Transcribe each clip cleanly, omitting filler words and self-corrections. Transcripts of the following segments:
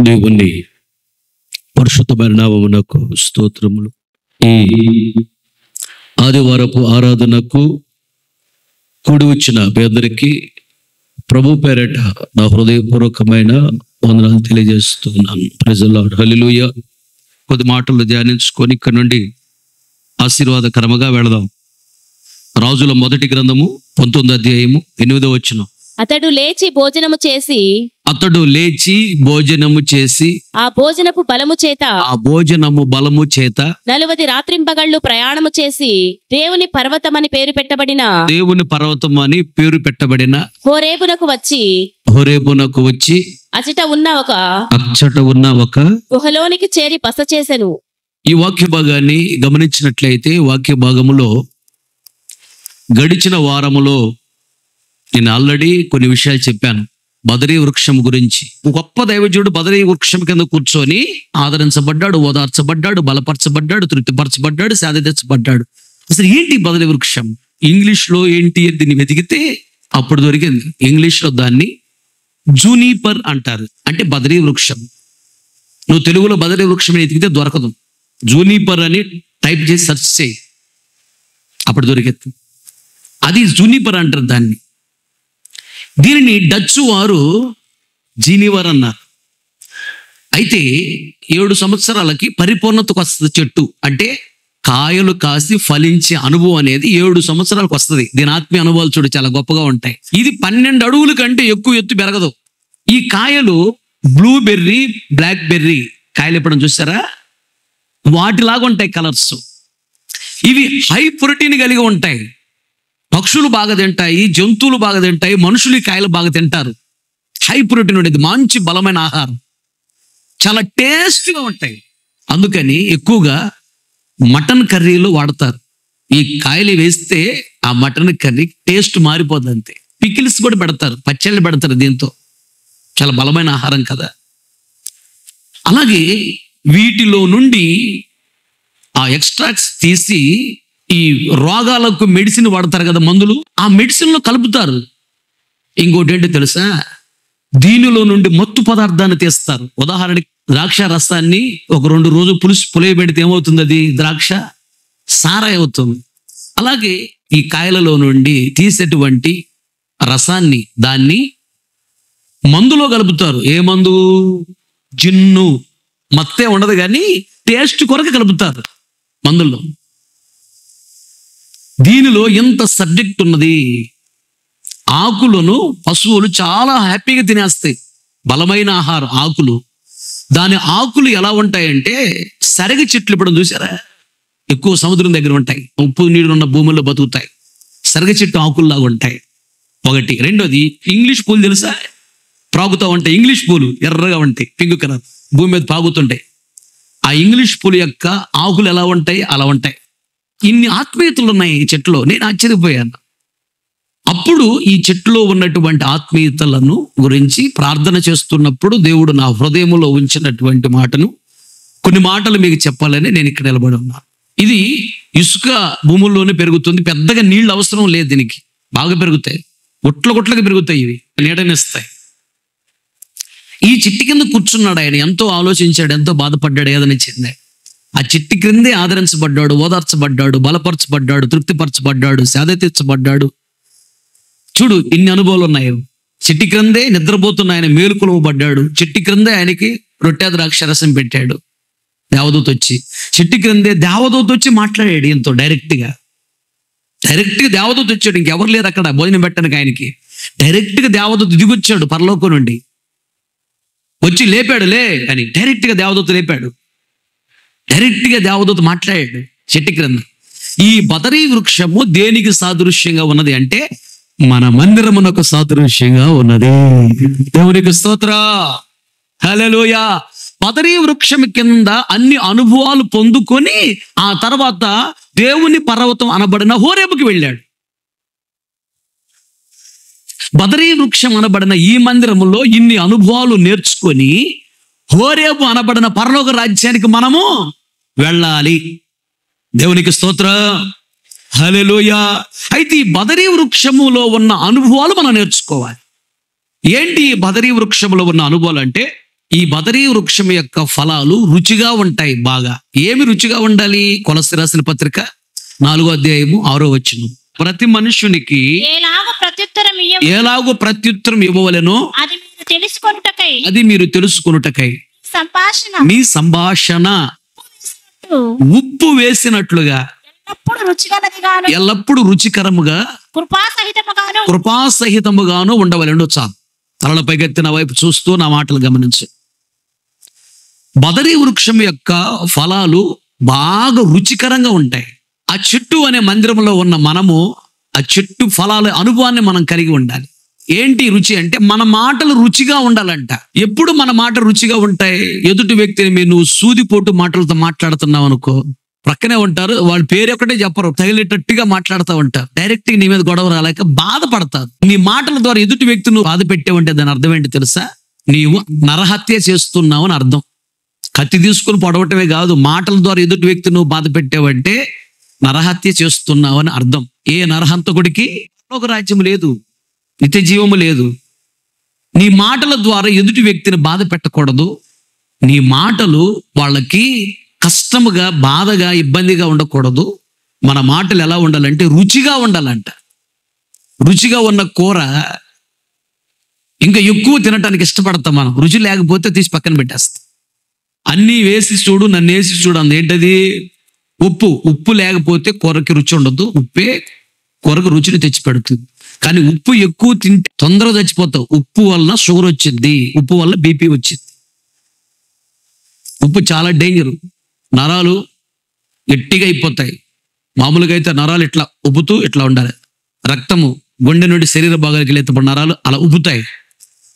దేవుని పరిశుద్ధమైన నామమునకు స్తోత్రములు. ఈ ఆదివారపు ఆరాధనకు కూడి వచ్చిన మీ అందరికీ ప్రభు పేరట నా హృదయపూర్వకమైన వందనాలు తెలియజేస్తున్నాను. Praise the lord. హల్లెలూయా. కొద్ది మాటలు ధ్యానించుకొని ఇక్కడ నుండి ఆశీర్వాదకరముగా వెళదాం. రాజుల మొదటి గ్రంథము 19వ అధ్యాయము 8వ వచనం. అతడు లేచి భోజనము చేసి ఆ భోజనపు బలము చేత 40 రాత్రింపగళ్ళు ప్రయాణము చేసి దేవుని పర్వతం అని పేరు పెట్టబడిన హోరేబునకు వచ్చి అచట ఉన్న ఒక గుహలోనికి చేరి బస చేసెను. ఈ వాక్య భాగాన్ని గమనించినట్లయితే వాక్య భాగములో గడిచిన వారములో నేను ఆల్రెడీ కొన్ని విషయాలు చెప్పాను. బదరీ వృక్షం గురించి. గొప్ప దైవజనుడు బదరీ వృక్షం కింద కూర్చొని ఆదరించబడ్డాడు, ఓదార్చబడ్డాడు, బలపరచబడ్డాడు, తృప్తిపరచబడ్డాడు, సాధించబడ్డాడు. అసలు ఏంటి బదరీ వృక్షం? ఇంగ్లీష్లో ఏంటి అని దీన్ని వెతికితే అప్పుడు దొరికింది. ఇంగ్లీష్లో దాన్ని జూనిపర్ అంటారు, అంటే బదరీ వృక్షం. నువ్వు తెలుగులో బదరీ వృక్షం వెతికితే దొరకదు. జూనిపర్ అని టైప్ చేసి సెర్చ్ చేయి, అప్పుడు దొరికింది. అది జూనిపర్ అంటారు దాన్ని. దీనిని డచ్ వారు జీనివర్ అన్నారు. అయితే 7 సంవత్సరాలకి పరిపూర్ణతకు వస్తుంది చెట్టు. అంటే కాయలు కాసి ఫలించే అనుభవం అనేది 7 సంవత్సరాలకు వస్తుంది. దీని ఆత్మీయ అనుభవాలు చూడు చాలా గొప్పగా ఉంటాయి. ఇది 12 అడుగుల కంటే ఎక్కువ ఎత్తు పెరగదు. ఈ కాయలు బ్లూబెర్రీ, బ్లాక్ బెర్రీ కాయలు ఎప్పుడైనా చూసారా? వాటిలాగా ఉంటాయి కలర్స్. ఇవి హై ప్రోటీన్ కలిగి ఉంటాయి. పక్షులు బాగా తింటాయి, జంతువులు బాగా తింటాయి, మనుషులు ఈ కాయలు బాగా తింటారు. హై ప్రోటీన్ ఉండేది, మంచి బలమైన ఆహారం, చాలా టేస్ట్గా ఉంటాయి. అందుకని ఎక్కువగా మటన్ కర్రీలో వాడతారు. ఈ కాయలు వేస్తే ఆ మటన్ కర్రీ టేస్ట్ మారిపోద్ది అంతే. పికిల్స్ కూడా పెడతారు, పచ్చళ్ళు పెడతారు. దీంతో చాలా బలమైన ఆహారం కదా. అలాగే వీటిలో నుండి ఆ ఎక్స్ట్రాక్ట్స్ తీసి ఈ రోగాలకు మెడిసిన్ వాడతారు కదా, మందులు. ఆ మెడిసిన్లో కలుపుతారు. ఇంకోటి ఏంటో తెలుసా? దీనిలో నుండి మత్తు పదార్థాన్ని తీస్తారు. ఉదాహరణకి ద్రాక్ష రసాన్ని ఒక 2 రోజులు పులియ పెడితే ఏమవుతుంది? అది ద్రాక్ష సారాయి అవుతుంది. అలాగే ఈ కాయలలో నుండి తీసేటువంటి రసాన్ని దాన్ని మందులో కలుపుతారు. ఏ మందు? జిన్ను. మత్తే ఉండదు కానీ టేస్ట్ కొరకు కలుపుతారు మందుల్లో. దీనిలో ఎంత సబ్జెక్ట్ ఉన్నది. ఆకులను పశువులు చాలా హ్యాపీగా తినేస్తాయి. బలమైన ఆహారం ఆకులు. దాని ఆకులు ఎలా ఉంటాయంటే సరగ చెట్లు ఇప్పుడు చూసారా? ఎక్కువ సముద్రం దగ్గర ఉంటాయి, ఉప్పు నీళ్ళు ఉన్న భూముల్లో బతుకుతాయి. సరగ చెట్టు ఆకుల్లాగా ఉంటాయి. ఒకటి. రెండోది ఇంగ్లీష్ పూలు తెలుసా? ప్రాగుతూ ఉంటాయి. ఇంగ్లీష్ పూలు ఎర్రగా ఉంటాయి, పింక్ కలర్, భూమి మీద పాగుతుంటాయి. ఆ ఇంగ్లీష్ పూలు యొక్క ఆకులు ఎలా ఉంటాయి? అలా ఉంటాయి. ఇన్ని ఆత్మీయతలు ఉన్నాయి ఈ చెట్టులో. నేను ఆశ్చర్యపోయాను. అప్పుడు ఈ చెట్టులో ఉన్నటువంటి ఆత్మీయతలను గురించి ప్రార్థన చేస్తున్నప్పుడు దేవుడు నా హృదయంలో ఉంచినటువంటి మాటను, కొన్ని మాటలు మీకు చెప్పాలని నేను ఇక్కడ నిలబడి ఉన్నాను. ఇది ఇసుక భూముల్లోనే పెరుగుతుంది. పెద్దగా నీళ్ళు అవసరం లేదు దీనికి. బాగా పెరుగుతాయి, గుట్లగా పెరుగుతాయి. ఇవి నీడనిస్తాయి. ఈ చెట్టు కింద కూర్చున్నాడు ఆయన. ఎంతో ఆలోచించాడు, ఎంతో బాధపడ్డాడు, ఏదైనా చెందాడు. ఆ చెట్టు క్రిందే ఆదరించబడ్డాడు, ఓదార్చబడ్డాడు, బలపరచబడ్డాడు, తృప్తిపరచబడ్డాడు, సేద తీర్చబడ్డాడు. చూడు ఇన్ని అనుభవాలు ఉన్నాయి. చెట్టు క్రిందే నిద్రపోతున్న ఆయన మేలుకొలవబడ్డాడు. చెట్టు క్రిందే ఆయనకి రొట్టె ద్రాక్షరసం పెట్టాడు దేవదూత వచ్చి. చెట్టు క్రిందే దేవదూత వచ్చి మాట్లాడాడు ఈయనతో డైరెక్ట్గా దేవదూత వచ్చాడు. ఇంకెవరు లేరు అక్కడ భోజనం పెట్టడానికి. ఆయనకి డైరెక్ట్గా దేవదూత దిగొచ్చాడు పరలోకం నుండి. వచ్చి లేపాడు, లే అని డైరెక్ట్గా దేవదూత లేపాడు. డైరెక్ట్గా దేవదూత మాట్లాడాడు చెట్టు క్రింద. ఈ బదరీ వృక్షము దేనికి సాదృశ్యంగా ఉన్నది అంటే మన మందిరమునకు సాదృశ్యంగా ఉన్నది. దేవునికి స్తోత్రం. హల్లెలూయా. బదరీ వృక్షం కింద అన్ని అనుభవాలు పొందుకొని ఆ తర్వాత దేవుని పర్వతం అనబడిన హోరేబుకి వెళ్ళాడు. బదరీ వృక్షం అనబడిన ఈ మందిరములో ఇన్ని అనుభవాలు నేర్చుకొని హోరేబు అనబడిన పరలోక రాజ్యానికి మనము వెళ్ళాలి. దేవునికి స్తోత్రం. హల్లెలూయా. అయితే ఈ బదరీ వృక్షములో ఉన్న అనుభవాలు మనం నేర్చుకోవాలి. ఏంటి బదరీ వృక్షములో ఉన్న అనుభవాలు అంటే ఈ బదరీ వృక్షం యొక్క ఫలాలు రుచిగా ఉంటాయి. బాగా ఏమి రుచిగా ఉండాలి? కొలస్సీ రాసిన పత్రిక 4వ అధ్యాయము 6వ వచనం. ప్రతి మనుష్యునికి ఎలాగో ప్రత్యుత్తరం ఇవ్వవలెనో అది మీరు తెలుసుకొనుటకై మీ సంభాషణ ఉప్పు వేసినట్లుగా ఎల్లప్పుడు రుచికరముగా కృపాసహితముగాను ఉండవలెను. చాలు. తలల పైకెత్తి నా వైపు చూస్తూ నా మాటలు గమనించు. బదరీ వృక్షం యొక్క ఫలాలు బాగా రుచికరంగా ఉంటాయి. ఆ చెట్టు అనే మందిరంలో ఉన్న మనము ఆ చెట్టు ఫలాల అనుభవాన్ని మనం కలిగి ఉండాలి. ఏంటి రుచి అంటే మన మాటలు రుచిగా ఉండాలంట. ఎప్పుడు మన మాట రుచిగా ఉంటాయి? ఎదుటి వ్యక్తిని నువ్వు సూదిపోటు మాటలతో మాట్లాడుతున్నావు అనుకో, ప్రక్కనే ఉంటారు, వాళ్ళ పేరు ఒక్కటే చెప్పరు, తగిలేటట్టుగా మాట్లాడుతూ ఉంటారు. డైరెక్ట్ నీ మీద గొడవ రాలేక బాధపడతారు. నీ మాటల ద్వారా ఎదుటి వ్యక్తి నువ్వు బాధ పెట్టావంటే దాని అర్థం ఏంటి తెలుసా? నీవు నరహత్య చేస్తున్నావు అని అర్థం. కత్తి తీసుకుని పొడవటమే కాదు, మాటల ద్వారా ఎదుటి వ్యక్తి నువ్వు బాధ పెట్టావంటే నరహత్య చేస్తున్నావు అని అర్థం. ఏ నరహంతకుడికి ఒక రాజ్యం లేదు, నిత్య జీవము లేదు. నీ మాటల ద్వారా ఎదుటి వ్యక్తిని బాధ పెట్టకూడదు. నీ మాటలు వాళ్ళకి కష్టముగా, బాధగా, ఇబ్బందిగా ఉండకూడదు. మన మాటలు ఎలా ఉండాలంటే రుచిగా ఉండాలంట. రుచిగా ఉన్న కూర ఇంకా ఎక్కువ తినటానికి ఇష్టపడతాం మనం. రుచి లేకపోతే తీసి పక్కన పెట్టేస్తాం. అన్నీ వేసి చూడు, నన్ను వేసి చూడు అంది. ఏంటది? ఉప్పు. ఉప్పు లేకపోతే కూరకి రుచి ఉండదు. ఉప్పే కూరకు రుచిని తెచ్చిపెడుతుంది. కానీ ఉప్పు ఎక్కువ తింటే తొందరగా చచ్చిపోతావు. ఉప్పు వలన షుగర్ వచ్చింది, ఉప్పు వల్ల బీపీ వచ్చింది. ఉప్పు చాలా డేంజర్. నరాలు గట్టిగా అయిపోతాయి. మామూలుగా అయితే నరాలు ఇట్లా ఉబ్బుతూ ఇట్లా ఉండాలి. రక్తము గుండె నుండి శరీర భాగాలకు వెళ్ళేటప్పుడు నరాలు అలా ఉబ్బుతాయి.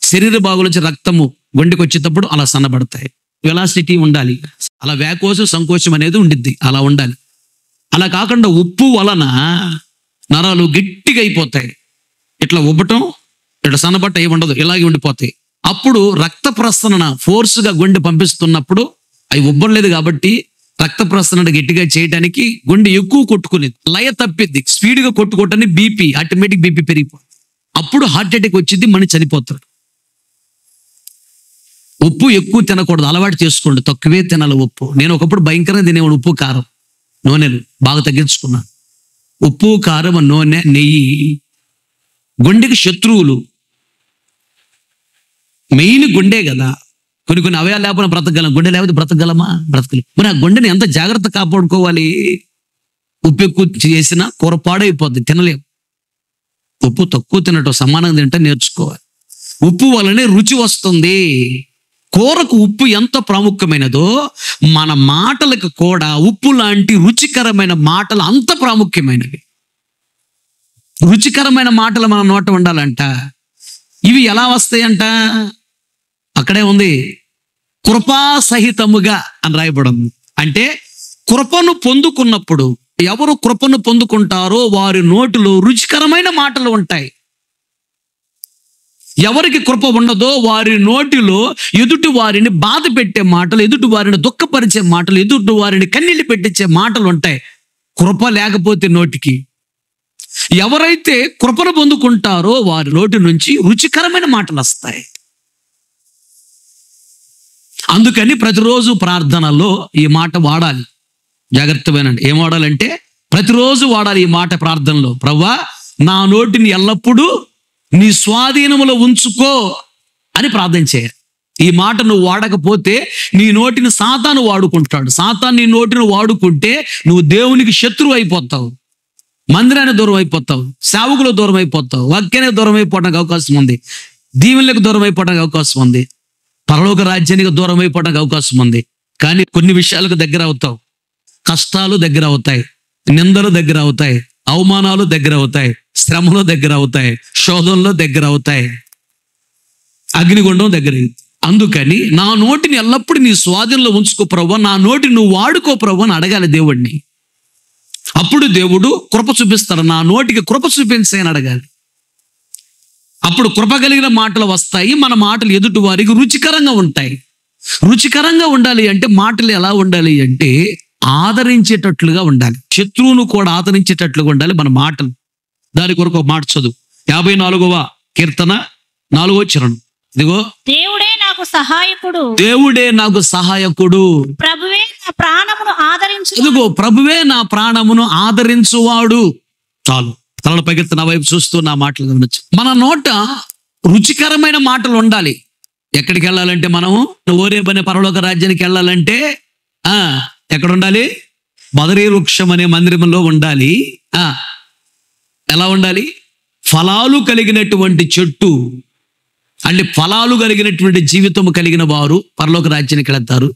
శరీర భాగం నుంచి రక్తము గుండెకి వచ్చేటప్పుడు అలా సన్నబడతాయి. వెలాసిటీ ఉండాలి. అలా వ్యాకోసం సంకోచం అనేది ఉండిద్ది. అలా ఉండాలి. అలా కాకుండా ఉప్పు వలన నరాలు గట్టిగా అయిపోతాయి. ఇట్లా ఉబ్బటం, ఇట్లా సన్నబట్ట ఏమి ఉండదు, ఇలాగే ఉండిపోతాయి. అప్పుడు రక్త ప్రసరణ ఫోర్స్గా గుండె పంపిస్తున్నప్పుడు అవి ఉబ్బలేదు కాబట్టి రక్త ప్రసరణ గట్టిగా చేయడానికి గుండె ఎక్కువ కొట్టుకునేది, లయ తప్పిద్ది, స్పీడ్గా కొట్టుకోవటానికి బీపీ, ఆటోమేటిక్ బీపీ పెరిగిపోతుంది. అప్పుడు హార్ట్ అటాక్ వచ్చింది, మనిషి చనిపోతాడు. ఉప్పు ఎక్కువ తినకూడదు, అలవాటు చేసుకోండి. తక్కువే తినాలి ఉప్పు. నేను ఒకప్పుడు భయంకరంగా తినేవాడు ఉప్పు, కారం, నూనెలు బాగా తగ్గించుకున్నాను. ఉప్పు, కారం, నూనె, నెయ్యి గుండెకి శత్రువులు. మెయిన్ గుండె కదా. కొన్ని అవయాలు లేకపోయినా బ్రతకగలం, గుండె లేకపోతే బ్రతకగలమా? బ్రతకలేం. మరి ఆ గుండెని ఎంత జాగ్రత్త కాపాడుకోవాలి? ఉప్పు ఎక్కువ చేసినా కూర పాడైపోద్ది, తినలేం. ఉప్పు తక్కువ తినటం, సమానంగా తింటే నేర్చుకోవాలి. ఉప్పు వల్లనే రుచి వస్తుంది. కూరకు ఉప్పు ఎంత ప్రాముఖ్యమైనదో మన మాటలకు కూడా ఉప్పు లాంటి రుచికరమైన మాటలు అంత ప్రాముఖ్యమైనవి. రుచికరమైన మాటలు మన నోట ఉండాలంట. ఇవి ఎలా వస్తాయంట? అక్కడే ఉంది, కృపాసహితముగా అని రాయబడింది. అంటే కృపను పొందుకున్నప్పుడు, ఎవరు కృపను పొందుకుంటారో వారి నోటిలో రుచికరమైన మాటలు ఉంటాయి. ఎవరికి కృప ఉండదో వారి నోటిలో ఎదుటి వారిని బాధ పెట్టే మాటలు, ఎదుటి వారిని దుఃఖపరిచే మాటలు, ఎదుటి వారిని కన్నీళ్ళు పెట్టించే మాటలు ఉంటాయి. కృప లేకపోతే నోటికి. ఎవరైతే కృపను పొందుకుంటారో వారి నోటి నుంచి రుచికరమైన మాటలు వస్తాయి. అందుకని ప్రతిరోజు ప్రార్థనలో ఈ మాట వాడాలి. జాగ్రత్తగానండి. ఏం వాడాలంటే ప్రతిరోజు వాడాలి ఈ మాట ప్రార్థనలో. ప్రభువా, నా నోటిని ఎల్లప్పుడూ నీ స్వాధీనములో ఉంచుకో అని ప్రార్థన చేయాలి. ఈ మాట నువ్వు వాడకపోతే నీ నోటిని సాతాను వాడుకుంటాడు. సాతాను నీ నోటిని వాడుకుంటే నువ్వు దేవునికి శత్రువు అయిపోతావు, మందిరానికి దూరం అయిపోతావు, సేవకులకు దూరం అయిపోతావు, వాక్యానికి దూరం అయిపోవడానికి అవకాశం ఉంది, దీవెనలకు దూరం అయిపోవడానికి అవకాశం ఉంది, పరలోక రాజ్యానికి దూరం అయిపోవడానికి అవకాశం ఉంది. కానీ కొన్ని విషయాలకు దగ్గర అవుతావు. కష్టాలు దగ్గర అవుతాయి, నిందలు దగ్గర అవుతాయి, అవమానాలు దగ్గర అవుతాయి, శ్రమలు దగ్గర అవుతాయి, శోధనలో దగ్గర అవుతాయి, అగ్నిగుండం దగ్గర. అందుకని నా నోటిని ఎల్లప్పుడూ నీ స్వాధీనంలో ఉంచుకో ప్రభువా, నా నోటిని నువ్వు వాడుకో ప్రభువా అని అడగాలి దేవుడిని. అప్పుడు దేవుడు కృప చూపిస్తాడు. నా నోటికి కృప చూపించే అని అడగాలి. అప్పుడు కృప కలిగిన మాటలు వస్తాయి. మన మాటలు ఎదుటి వారికి రుచికరంగా ఉంటాయి. రుచికరంగా ఉండాలి అంటే మాటలు ఎలా ఉండాలి అంటే ఆదరించేటట్లుగా ఉండాలి. శత్రువును కూడా ఆదరించేటట్లుగా ఉండాలి మన మాటలు. దాని కొరకు ఒక మాట చదువు. 54వ కీర్తన 4వ చరణం. ఇదిగో, దేవుడే నా నాకు సహాయకుడు, దేవుడే నాకు సహాయకుడు, ప్రభువే నా ప్రాణమును ఆదరించు. ఇదిగో ప్రభువే నా ప్రాణమును ఆదరించువాడు. చాలు, తలల పైకెత్తి నా వైపు చూస్తూ నా మాటలు గమనించు. మన నోట రుచికరమైన మాటలు ఉండాలి. ఎక్కడికి వెళ్ళాలంటే మనము ఓరేబు అనే పరలోక రాజ్యానికి వెళ్ళాలంటే ఎక్కడ ఉండాలి? బదరీ వృక్షం అనే మందిరంలో ఉండాలి. ఎలా ఉండాలి? ఫలాలు కలిగినటువంటి చెట్టు అంటే ఫలాలు కలిగినటువంటి జీవితం కలిగిన వారు పరలోక రాజ్యానికి వెళ్తారు.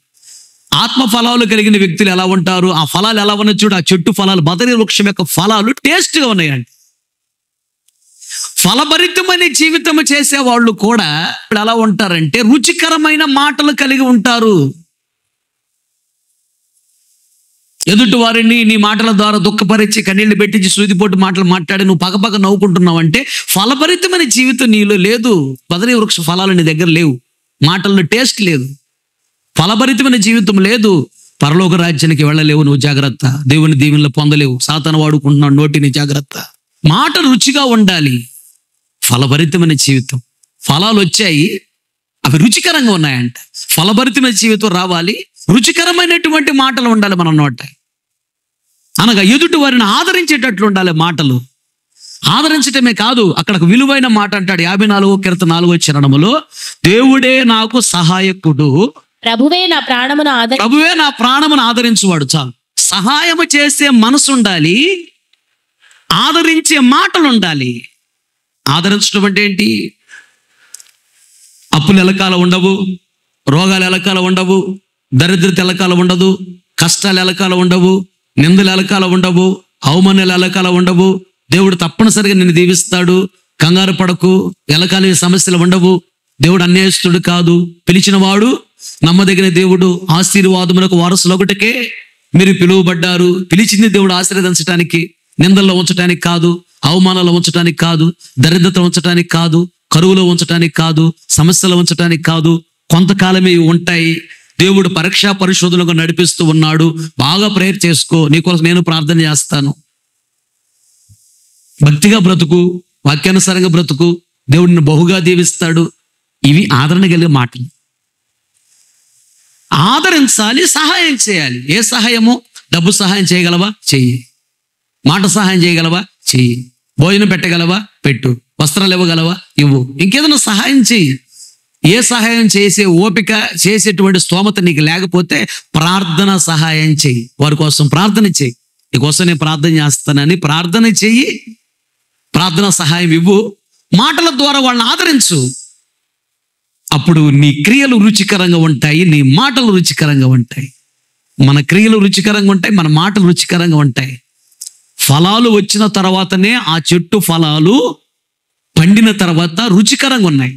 ఆత్మ ఫలాలు కలిగిన వ్యక్తులు ఎలా ఉంటారు? ఆ ఫలాలు ఎలా ఉన్నాయి చూడు. ఆ చెట్టు ఫలాలు, బదరీ వృక్షం యొక్క ఫలాలు టేస్ట్గా ఉన్నాయండి. ఫలభరితమైన జీవితం చేసే వాళ్ళు కూడా ఎలా ఉంటారంటే రుచికరమైన మాటలు కలిగి ఉంటారు. ఎదుటి వారిని నీ మాటల ద్వారా దుఃఖపరిచి కన్నీళ్లు పెట్టించి సూదిపోటు మాటలు మాట్లాడి నువ్వు పగపగ నవ్వుకుంటున్నావు అంటే ఫలభరితమైన జీవితం నీలో లేదు. బదరీ వృక్ష ఫలాలు నీ దగ్గర లేవు. మాటల్లో టేస్ట్ లేదు. ఫలభరితమైన జీవితం లేదు. పరలోక రాజ్యానికి వెళ్ళలేవు. నువ్వు జాగ్రత్త. దేవుని దీవెనలు పొందలేవు. సాతాను వాడుకుంటున్నాడు నోటిని, జాగ్రత్త. మాట రుచిగా ఉండాలి. ఫలభరితమైన జీవితం, ఫలాలు వచ్చాయి, అవి రుచికరంగా ఉన్నాయంట. ఫలభరితమైన జీవితం రావాలి, రుచికరమైనటువంటి మాటలు ఉండాలి మన నోట. అనగా ఎదుటి వారిని ఆదరించేటట్లు ఉండాలి మాటలు. ఆదరించటమే కాదు, అక్కడ విలువైన మాట అంటాడు 54వ కీర్తన 4వ చరణములో, దేవుడే నాకు సహాయకుడు, ప్రభువే నా ప్రాణమును ఆదరించువాడు. చాలు. సహాయము చేసే మనసు ఉండాలి, ఆదరించే మాటలు ఉండాలి. ఆదరించడం అంటే ఏంటి? అప్పులు ఎలకాల ఉండవు, రోగాలు ఎలకాల ఉండవు, దరిద్రత ఎలకాల ఉండదు, కష్టాలు ఎలకాల ఉండవు, నిందలు ఎలకాల ఉండవు, అవమానాలు ఎలకాల ఉండవు. దేవుడు తప్పనిసరిగా నిన్ను దీవిస్తాడు. కంగారు పడకు. ఎలకాల సమస్యలు ఉండవు. దేవుడు అన్యాయస్తుడు కాదు. పిలిచిన వాడు నమ్మదగిన దేవుడు. ఆశీర్వాదములకు వారసులు ఒకటికే మీరు పిలువబడ్డారు. పిలిచింది దేవుడు ఆశీర్వదించడానికి, నిందల్లో ఉంచడానికి కాదు, అవమానాలు ఉంచడానికి కాదు, దరిద్రత ఉంచడానికి కాదు, కరువులో ఉంచడానికి కాదు, సమస్యలు ఉంచడానికి కాదు. కొంతకాలమే ఉంటాయి. దేవుడు పరీక్షా పరిశోధనగా నడిపిస్తూ ఉన్నాడు. బాగా ప్రేయర్ చేసుకో. నీకోసం నేను ప్రార్థన చేస్తాను. భక్తిగా బ్రతుకు, వాక్యానుసారంగా బ్రతుకు. దేవుడిని బహుగా దీవిస్తాడు. ఇవి ఆదరణ కలిగే మాటలు. ఆదరించాలి, సహాయం చేయాలి. ఏ సహాయము? డబ్బు సహాయం చేయగలవా? చెయ్యి. మాట సహాయం చేయగలవా? చెయ్యి. భోజనం పెట్టగలవా? పెట్టు. వస్త్రాలు ఇవ్వగలవా? ఇవ్వు. ఇంకేదైనా సహాయం చెయ్యి. ఏ సహాయం చేసే ఓపిక, చేసేటువంటి స్తోమత నీకు లేకపోతే ప్రార్థన సహాయం చెయ్యి. వారి కోసం ప్రార్థన చెయ్యి. నీకోసం నేను ప్రార్థన చేస్తానని ప్రార్థన చెయ్యి. ప్రార్థన సహాయం ఇవ్వు. మాటల ద్వారా వాళ్ళని ఆదరించు. అప్పుడు నీ క్రియలు రుచికరంగా ఉంటాయి, నీ మాటలు రుచికరంగా ఉంటాయి. మన క్రియలు రుచికరంగా ఉంటాయి, మన మాటలు రుచికరంగా ఉంటాయి. ఫలాలు వచ్చిన తర్వాతనే ఆ చెట్టు ఫలాలు పండిన తర్వాత రుచికరంగా ఉన్నాయి.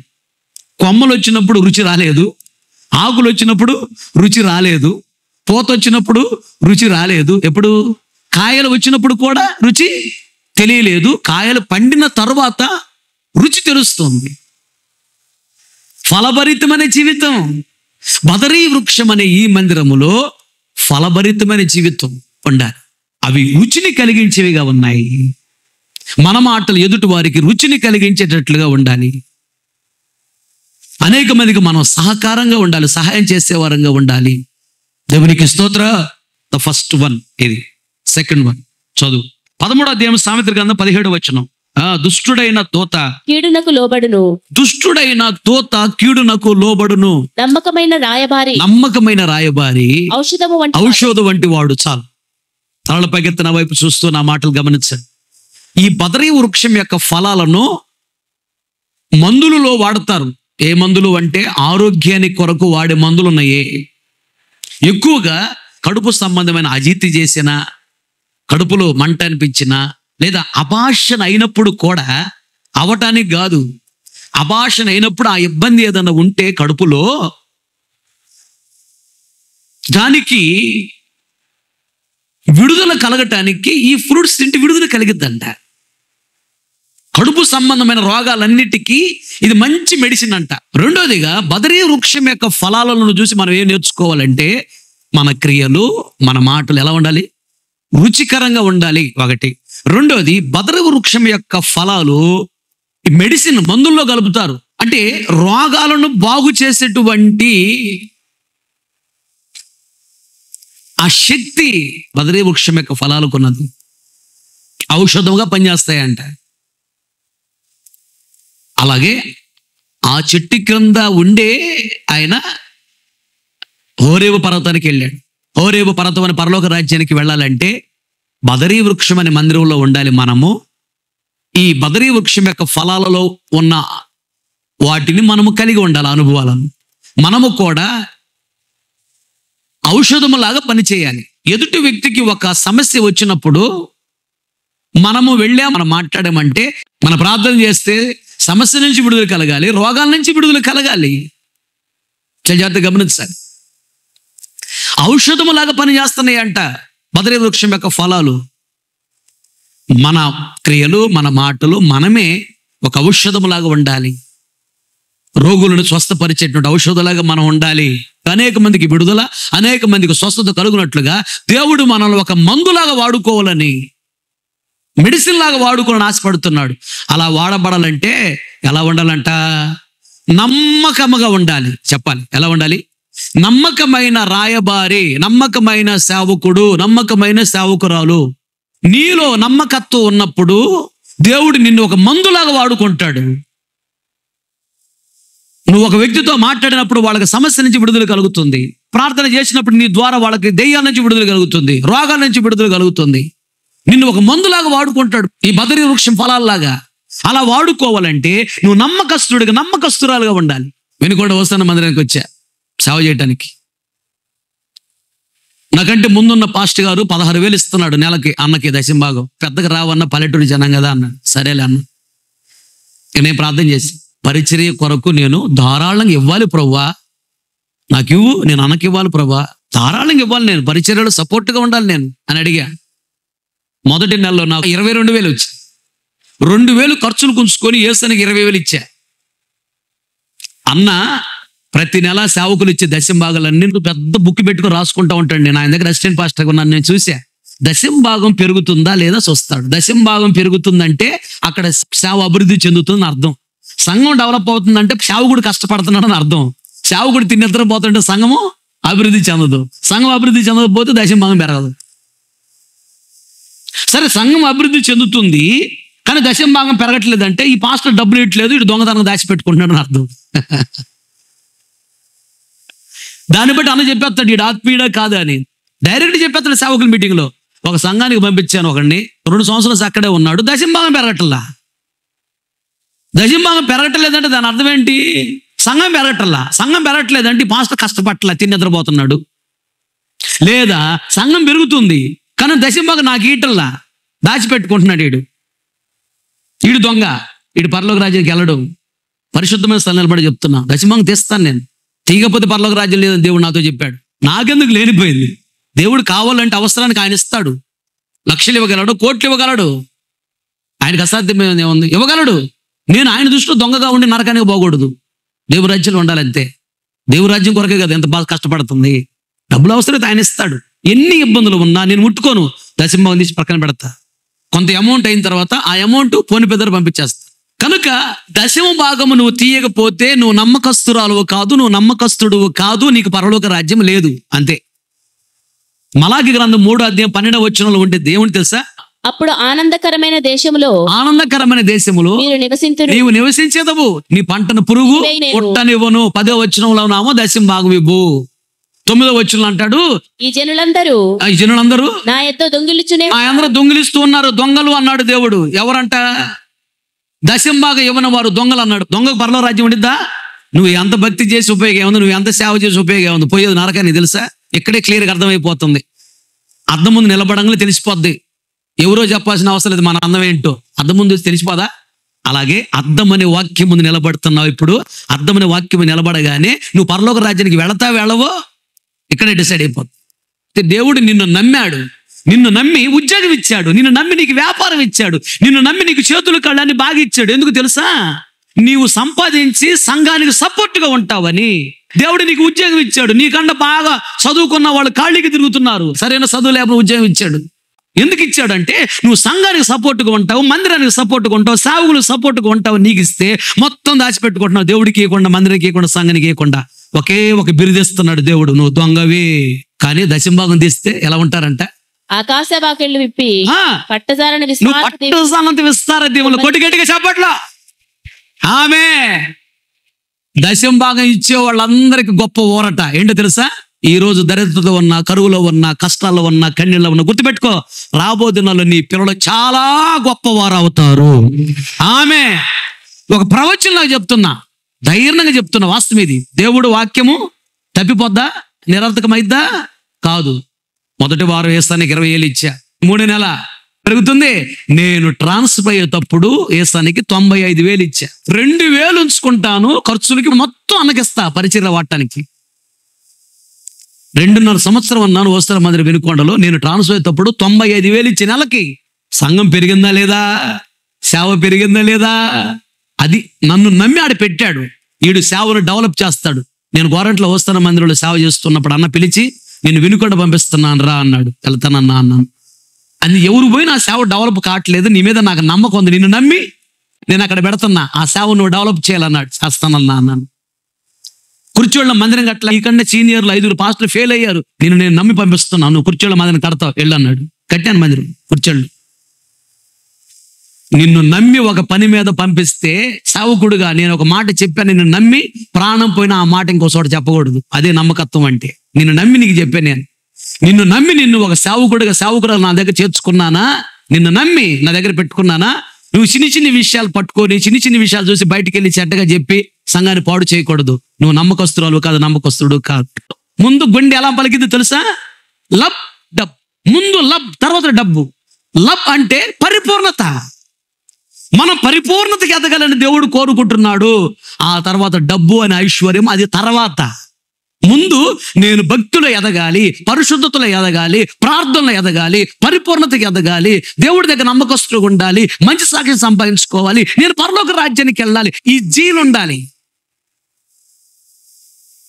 కొమ్మలు వచ్చినప్పుడు రుచి రాలేదు, ఆకులు వచ్చినప్పుడు రుచి రాలేదు, పూత వచ్చినప్పుడు రుచి రాలేదు. ఎప్పుడు? కాయలు వచ్చినప్పుడు కూడా రుచి తెలియలేదు. కాయలు పండిన తర్వాత రుచి తెలుస్తుంది. ఫలభరితమైన జీవితం. బదరీ వృక్షం అనే ఈ మందిరములో ఫలభరితమైన జీవితం ఉండాలి. అవి రుచిని కలిగించేవిగా ఉన్నాయి. మన మాటలు ఎదుటి వారికి రుచిని కలిగించేటట్లుగా ఉండాలి. అనేక మందికి మనం సహకారంగా ఉండాలి, సహాయం చేసేవారంగా ఉండాలి. దేవునికి స్తోత్ర. ద ఫస్ట్ వన్ ఇది. సెకండ్ వన్ చదువు 13వ అధ్యాయం సామెతల గ్రంథం 17వ వచనం. దుష్టుడైన తోత కీడునకు లోబడును, దుష్టుడైన తోత కీడునకు లోబడును, నమ్మకమైన రాయబారి ఔషధం వంటి వాడు. చాలు. తలల పైకెత్తిన వైపు చూస్తూ నా మాటలు గమనించండి. ఈ బదరీ వృక్షం యొక్క ఫలాలను మందులలో వాడతారు. ఏ మందులు అంటే ఆరోగ్యానికి కొరకు వాడే మందులు ఉన్నాయే. ఎక్కువగా కడుపు సంబంధమైన అజీర్తి చేసిన, కడుపులో మంట అనిపించిన, లేదా అభాషణ అయినప్పుడు కూడా, అవటానికి కాదు, అభాషణ అయినప్పుడు ఆ ఇబ్బంది ఏదైనా ఉంటే కడుపులో, దానికి విడుదల కలగటానికి ఈ ఫ్రూట్స్ తింటే విడుదల కలిగిద్దంట. కడుపు సంబంధమైన రోగాలన్నిటికీ ఇది మంచి మెడిసిన్ అంట. రెండోదిగా బదరీ వృక్షం యొక్క ఫలాలను చూసి మనం ఏం నేర్చుకోవాలంటే మన క్రియలు, మన మాటలు ఎలా ఉండాలి? రుచికరంగా ఉండాలి. ఒకటి. రెండోది, బదరీ వృక్షం యొక్క ఫలాలు మెడిసిన్, మందుల్లో కలుపుతారు. అంటే రోగాలను బాగు చేసేటువంటి ఆ శక్తి బదరీ వృక్షం యొక్క ఫలాలకు ఉన్నది. ఔషధంగా పనిచేస్తాయంట. అలాగే ఆ చెట్టు క్రింద ఉండే ఆయన హోరేబు పర్వతానికి వెళ్ళాడు. హోరేబు పర్వతం అనే పరలోక రాజ్యానికి వెళ్ళాలంటే బదరీ వృక్షం అనే మందిరంలో ఉండాలి మనము. ఈ బదరీ వృక్షం యొక్క ఫలాలలో ఉన్న వాటిని మనము కలిగి ఉండాలి, అనుభవాలను. మనము కూడా ఔషధములాగా పనిచేయాలి. ఎదుటి వ్యక్తికి ఒక సమస్య వచ్చినప్పుడు మనము మనం మాట్లాడామంటే, మన ప్రార్థన చేస్తే సమస్య నుంచి విడుదల కలగాలి, రోగాల నుంచి విడుదల కలగాలి. చాలా జాగ్రత్తగా గమనించాలి. ఔషధములాగా పనిచేస్తున్నాయి అంట బదరీ వృక్షం యొక్క ఫలాలు. మన క్రియలు, మన మాటలు, మనమే ఒక ఔషధములాగా ఉండాలి. రోగులను స్వస్థపరిచేటువంటి ఔషధలాగా మనం ఉండాలి. అనేక మందికి విడుదల, అనేక మందికి స్వస్థత కలుగునట్లుగా దేవుడు మనల్ని ఒక మందులాగా వాడుకోవాలని, మెడిసిన్ లాగా వాడుకోవాలని ఆశపడుతున్నాడు. అలా వాడబడాలంటే ఎలా ఉండాలంట? నమ్మకముగా ఉండాలి. చెప్పాలి, ఎలా ఉండాలి? నమ్మకమైన రాయబారి, నమ్మకమైన సేవకుడు, నమ్మకమైన సేవకురాలు. నీలో నమ్మకత్వం ఉన్నప్పుడు దేవుడు నిన్ను ఒక మందులాగా వాడుకుంటాడు. నువ్వు ఒక వ్యక్తితో మాట్లాడినప్పుడు వాళ్ళకి సమస్య నుంచి విడుదల కలుగుతుంది. ప్రార్థన చేసినప్పుడు నీ ద్వారా వాళ్ళకి దెయ్యాల నుంచి విడుదల కలుగుతుంది, రోగాల నుంచి విడుదల కలుగుతుంది. నిన్ను ఒక మందులాగా వాడుకుంటాడు ఈ బదరీ వృక్షం ఫలాల్లాగా. అలా వాడుకోవాలంటే నువ్వు నమ్మకస్తురాలుగా ఉండాలి. వెనుకొండ వస్తున్న మందిరానికి వచ్చా సేవ చేయటానికి. నాకంటే ముందున్న పాస్టర్ గారు 16,000 ఇస్తున్నాడు నెలకి అన్నకి దశంభాగం. పెద్దగా రావన్న, పల్లెటూరు జనం కదా అన్నాడు. సరేలే అన్న. నేను ప్రార్థన చేసి, పరిచర్య కొరకు నేను ధారాళంగా ఇవ్వాలి ప్రభువా, నాకు ఇవ్వు, నేను అన్నకి ఇవ్వాలి ప్రభువా, ధారాళంగా ఇవ్వాలి, నేను పరిచర్యలో సపోర్ట్గా ఉండాలి నేను అని అడిగా. మొదటి నెలలో నాకు 22,000 వచ్చి 2,000 ఖర్చులు కుంచుకొని ఏసానికి 20,000 ఇచ్చా. అన్న ప్రతి నెల సేవకులు ఇచ్చే దశంభాగాలన్నీ పెద్ద బుక్ పెట్టుకుని రాసుకుంటా ఉంటాడు. నేను ఆయన దగ్గర అసిస్టెంట్ పాస్టర్గా ఉన్నాను. నేను చూసా దశంభాగం పెరుగుతుందా లేదా చూస్తాడు. దశంభాగం పెరుగుతుందంటే అక్కడ సేవ అభివృద్ధి చెందుతుందని అర్థం. సంఘం డెవలప్ అవుతుందంటే సేవకుడు కష్టపడుతున్నాడని అర్థం. సేవకుడు తిన్నెత్తరపోతుంటే సంఘము అభివృద్ధి చెందదు. సంఘం అభివృద్ధి చెందకపోతే దశంభాగం పెరగదు. సరే, సంఘం అభివృద్ధి చెందుతుంది కానీ దశంభాగం పెరగట్లేదంటే ఈ పాస్టర్ డబ్బులు ఇట్లేదు, ఇటు దొంగతనం దాచిపెట్టుకుంటున్నాడు అని అర్థం. దాన్ని బట్టి అన్న చెప్పేస్తాడు ఈడు ఆత్మీయుడా కాదా అని. డైరెక్ట్ చెప్పేస్తాడు సేవకుల మీటింగ్లో. ఒక సంఘానికి పంపించాను ఒకడిని, 2 సంవత్సరాలు అక్కడే ఉన్నాడు, దశంభాగం పెరగట్లా. దశంభాగం పెరగట్లేదంటే దాని అర్థం ఏంటి? సంఘం పెరగట్లా. సంఘం పెరగట్లేదంటే పాస్టర్ కష్టపట్ల తిని నిద్రపోతున్నాడు. లేదా సంఘం పెరుగుతుంది కానీ దశంభాగం నాకు ఈటల్లా, దాచిపెట్టుకుంటున్నాడు. ఈడు దొంగ, ఈడు పరలోక రాజ్యానికి వెళ్ళడు. పరిశుద్ధమైన స్థలం నిలబడి చెప్తున్నా, దశంభాగం తీస్తాను నేను. తీయకపోతే పరలోక రాజ్యం లేదని దేవుడు నాతో చెప్పాడు. నాకెందుకు లేనిపోయింది? దేవుడు కావాలంటే అవసరానికి ఆయన ఇస్తాడు. లక్షలు ఇవ్వగలడు, కోట్లు ఇవ్వగలడు. ఆయనకు అసాధ్యమైన ఏముంది? ఇవ్వగలడు. నేను ఆయన దృష్టిలో దొంగగా ఉండి నరకానికి పోకూడదు. దేవుడి రాజ్యంలో ఉండాలంతే. దేవుడి రాజ్యం కొరకే కదా ఎంత బాగా కష్టపడుతుంది. డబ్బులు అవసరమైతే ఆయన ఇస్తాడు. ఎన్ని ఇబ్బందులు ఉన్నా నేను ముట్టుకోను, దశంభాగం తీసి పక్కన పెడతా. కొంత అమౌంట్ అయిన తర్వాత ఆ అమౌంట్ ఫోన్ పే ద్వారా పంపించేస్తా. కనుక దశమ భాగము నువ్వు తీయకపోతే నువ్వు నమ్మకస్తురాలువు కాదు, నువ్వు నమ్మకస్తుడువు కాదు, నీకు పరలోక రాజ్యం లేదు. అంతే. మలాకి గ్రంథం 3వ అధ్యాయం 12వ వచనంలో ఉంటే దేవుని తెలుసా? అప్పుడు ఆనందకరమైన దేశములో నీవు నివసించేదవు, నీ పంటను పురుగు పుట్టనివ్వను. 10వ వచనంలో నామో దశమ భాగం ఇవ్వు. 9వ వచనంలో అంటాడు ఈ జనులందరూ నా యొద్ద దొంగిలించునే, అందరూ దొంగిలిస్తూ ఉన్నారు. దొంగలు అన్నాడు దేవుడు. ఎవరంట? దశంభాగం ఇవ్వని వారు దొంగలు అన్నాడు. దొంగకు పరలోక రాజ్యం ఉండిద్దా? నువ్వు ఎంత భక్తి చేసి ఉపయోగం ఏముంది, నువ్వు ఎంత సేవ చేసి ఉపయోగం ఏముంది? పోయేది నరకాన్ని. తెలుసా? ఇక్కడే క్లియర్గా అర్థమైపోతుంది. అద్దం ముందు నిలబడంగానే తెలిసిపోద్ది. ఎవరో చెప్పాల్సిన అవసరం లేదు మన అందం ఏంటో. అద్దం ముందు తెలిసిపోదా? అలాగే అద్దం అనే వాక్యం ముందు నిలబడుతున్నావు. ఇప్పుడు అద్దం అనే వాక్యం నిలబడగానే నువ్వు పరలోక రాజ్యానికి వెళ్ళవో ఇక్కడే డిసైడ్ అయిపోతుంది. దేవుడు నిన్ను నమ్మాడు, నిన్ను నమ్మి ఉద్యోగం ఇచ్చాడు, నిన్ను నమ్మి నీకు వ్యాపారం ఇచ్చాడు, నిన్ను నమ్మి నీకు చేతులు కళ్ళని బాగా ఇచ్చాడు. ఎందుకు తెలుసా? నీవు సంపాదించి సంఘానికి సపోర్ట్గా ఉంటావని. దేవుడు నీకు ఉద్యోగం ఇచ్చాడు. నీకన్నా బాగా చదువుకున్న వాళ్ళు ఖాళీకి తిరుగుతున్నారు, సరైన చదువు లేకపోతే ఉద్యోగం ఇచ్చాడు. ఎందుకు ఇచ్చాడంటే నువ్వు సంఘానికి సపోర్ట్గా ఉంటావు, మందిరానికి సపోర్ట్గా ఉంటావు, సేవకులకు సపోర్ట్గా ఉంటావు. నీకు ఇస్తే మొత్తం దాచిపెట్టుకుంటున్నావు. దేవుడికి ఇవ్వకుండా, మందిరానికి ఇవ్వకుండా, సంఘానికి ఇవ్వకుండా ఒకే ఒక బిరుదిస్తున్నాడు దేవుడు, నువ్వు దొంగవి. కానీ దశంభాగం తీస్తే ఎలా ఉంటారంట? ఆకాశ వాకిళ్ళు విప్పి ఆ, పట్టజాలని నువ్వు పట్టుసానంత విస్తార దేవుళ్ళు కొట్టిగట్టిగా చెప్పట్లా. ఆమె దశంభాగం ఇచ్చే వాళ్ళందరికీ గొప్ప ఊరట. ఏంటో తెలుసా? ఈ రోజు దరిద్రత ఉన్నా, కరువులో ఉన్నా, కష్టాల్లో ఉన్నా, కన్నీళ్ళలో ఉన్నా గుర్తుపెట్టుకో, రాబో దినాల్లో నీ పిల్లలు చాలా గొప్పవారు అవుతారు. ఆమె ఒక ప్రవచనంలాగా చెప్తున్నా, ధైర్యంగా చెప్తున్నా. వాస్తవం ఇది. దేవుడు వాక్యము తప్పిపోద్దా? నిరర్థకమైద్దా? కాదు. మొదటి వారం ఏసానికి 20,000 ఇచ్చా, 3 నెల పెరుగుతుంది. నేను ట్రాన్స్ఫర్ అయ్యేటప్పుడు ఏసానికి 95,000 ఇచ్చా. 2,000 ఉంచుకుంటాను ఖర్చులకి, మొత్తం అన్నకిస్తా పరిచర్య వాడటానికి. 2.5 సంవత్సరం ఉన్నాను వస్త్ర మందిర వెనుకొండలో. నేను ట్రాన్స్ఫర్ అయ్యేటప్పుడు 95,000 ఇచ్చే నెలకి. సంఘం పెరిగిందా లేదా? సేవ పెరిగిందా లేదా? అది నన్ను నమ్మి ఆడ పెట్టాడు. వీడు సేవను డెవలప్ చేస్తాడు. నేను గోరంట్లో వస్త్ర మందిరంలో సేవ చేస్తున్నప్పుడు అన్న పిలిచి, నేను వినుకొండ పంపిస్తున్నాను రా అన్నాడు. వెళ్తానన్నా అన్నాను. అది ఎవరు పోయి నా సేవ డెవలప్ కావట్లేదు, నీ మీద నాకు నమ్మకం ఉంది, నిన్ను నమ్మి నేను అక్కడ పెడుతున్నా, ఆ సేవ నువ్వు డెవలప్ చేయాలన్నాడు. చేస్తానన్నా అన్నాను. కుర్చోళ్ళ మందిరం కట్ల, ఈ కన్నా సీనియర్లు 5 పాస్టర్లు ఫెయిల్ అయ్యారు, నేను నమ్మి పంపిస్తున్నాను, నువ్వు కుర్చోళ్ళ మందిరం కడతావు వెళ్ళు అన్నాడు. కట్టాను మందిరం, కుర్చోళ్ళు. నిన్ను నమ్మి ఒక పని మీద పంపిస్తే సేవకుడుగా నేను ఒక మాట చెప్పాను, నిన్ను నమ్మి ప్రాణం పోయినా ఆ మాట ఇంకో చోట చెప్పకూడదు. అదే నమ్మకత్వం అంటే. నిన్ను నమ్మి నీకు చెప్పాను నేను. నిన్ను నమ్మి నిన్ను ఒక సేవకుడుగా, సేవకుడు నా దగ్గర చేర్చుకున్నానా, నిన్ను నమ్మి నా దగ్గర పెట్టుకున్నానా, నువ్వు చిన్ని చిన్ని విషయాలు పట్టుకొని, చిన్ని చిన్ని విషయాలు చూసి బయటికి వెళ్ళి చెడ్డగా చెప్పి సంఘాన్ని పాడు చేయకూడదు. నువ్వు నమ్మకస్తురాలు కాదు, నమ్మకస్తుడు కాదు. ముందు గుండె ఎలా పలికింది తెలుసా? Lub dub. ముందు లబ్, తర్వాత డబ్బు. లబ్ అంటే పరిపూర్ణత. మనం పరిపూర్ణతకి ఎదగాలని దేవుడు కోరుకుంటున్నాడు. ఆ తర్వాత డబ్బు అనే ఐశ్వర్యం అది తర్వాత. ముందు నేను భక్తులు ఎదగాలి, పరిశుద్ధతలో ఎదగాలి, ప్రార్థనలో ఎదగాలి, పరిపూర్ణతకి ఎదగాలి, దేవుడి దగ్గర నమ్మకస్తులుగా ఉండాలి, మంచి సాక్షి సంపాదించుకోవాలి, నేను పరలోక రాజ్యానికి వెళ్ళాలి. ఈ జీలు ఉండాలి,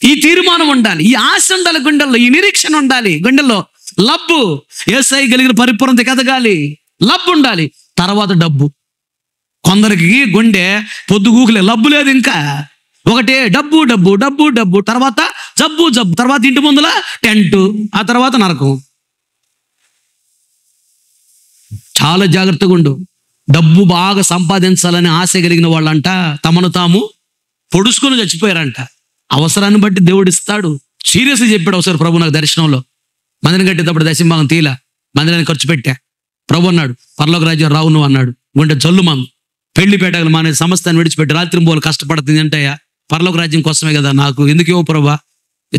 ఈ తీర్మానం ఉండాలి, ఈ ఆశ ఉండాలి గుండెల్లో, ఈ నిరీక్షణ ఉండాలి గుండెల్లో. లబ్బు, యేసై కలిగిన పరిపూర్ణతకి ఎదగాలి, లబ్బు ఉండాలి. తర్వాత డబ్బు. కొందరికి గుండె పొద్దుగూకులే, లబ్బు లేదు ఇంకా. ఒకటే డబ్బు డబ్బు డబ్బు డబ్బు, తర్వాత జబ్బు జబ్బు, తర్వాత ఇంటి ముందుల టెంట్, ఆ తర్వాత నరకం. చాలా జాగ్రత్తగా ఉండు. డబ్బు బాగా సంపాదించాలని ఆశ కలిగిన వాళ్ళంట తమను తాము పొడుచుకొని చచ్చిపోయారంట. అవసరాన్ని బట్టి దేవుడు ఇస్తాడు. సీరియస్గా చెప్పాడు ఒకసారి ప్రభు నాకు దర్శనంలో. మందిరం కట్టేటప్పుడు దశంభాగం తీలా, మందిరాన్ని ఖర్చు పెట్టా. ప్రభు అన్నాడు, పరలోక రాజ్యం రావు నువ్వు అన్నాడు. గుండె జల్లుమాను. పెళ్లి పెట్టగల మానే సమస్తాన్ని విడిచిపెట్టి రాత్రి పోలు కష్టపడుతుంది అంటయ్యా, పరలోక రాజ్యం కోసమే కదా, నాకు ఎందుకు ఇవ్వ ప్రభా,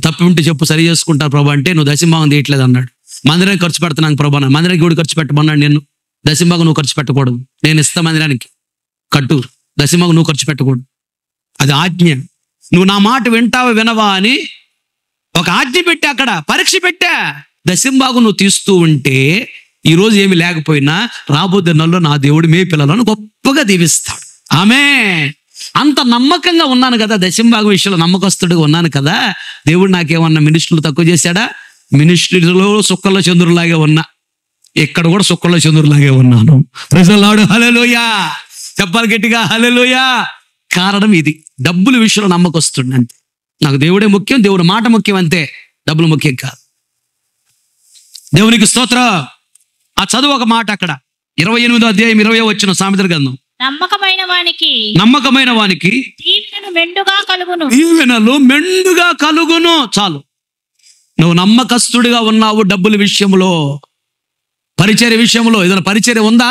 తప్పి ఉంటే చెప్పు సరి చేసుకుంటా ప్రభా అంటే, నువ్వు దశంభాగం తీయట్లేదు అన్నాడు. మందిరానికి ఖర్చు పెడుతున్నాను ప్రభా, మందిరానికి కూడా ఖర్చు పెట్టమన్నాడు. నేను దశంభాగం నువ్వు ఖర్చు పెట్టకూడదు, నేను ఇస్తా మందిరానికి కట్టు, దశంభాగం నువ్వు ఖర్చు పెట్టకూడదు, అది ఆజ్ఞ. నువ్వు నా మాట వింటావా వినవా అని ఒక ఆజ్ఞ పెట్టా, అక్కడ పరీక్ష పెట్టా. దశంభాగం నువ్వు తీస్తూ ఉంటే ఈరోజు ఏమి లేకపోయినా రాబోయే నెలలో నా దేవుడు మీ పిల్లలను గొప్పగా దీవిస్తాడు. ఆమె అంత నమ్మకంగా ఉన్నాను కదా, దశంభాగం విషయంలో నమ్మకస్తుడిగా ఉన్నాను కదా. దేవుడు నాకేమన్నా మినిస్టర్లు తక్కువ చేశాడా? మినిస్టర్లో సుక్కల్లో చంద్రులాగే ఉన్నా, ఇక్కడ కూడా సుక్కల్లో చంద్రులాగే ఉన్నాను. ప్రజలాడు హల్లెలూయా చెప్పాలి గట్టిగా, హల్లెలూయా. కారణం ఇది, డబ్బుల విషయంలో నమ్మకస్తుడు అంతే. నాకు దేవుడే ముఖ్యం, దేవుడి మాట ముఖ్యం అంతే, డబ్బులు ముఖ్యం కాదు. దేవునికి స్తోత్రం. ఆ చదువు ఒక మాట అక్కడ 28వ అధ్యాయం 20వ వచనం సామెతల గ్రంథం. నమ్మకమైన వానికి దీవెనలు మెండుగా కలుగును. చాలు, నువ్వు నమ్మకస్తుడిగా ఉన్నావు. డబ్బుల విషయంలో, పరిచర్య విషయంలో, ఏదైనా పరిచర్య ఉందా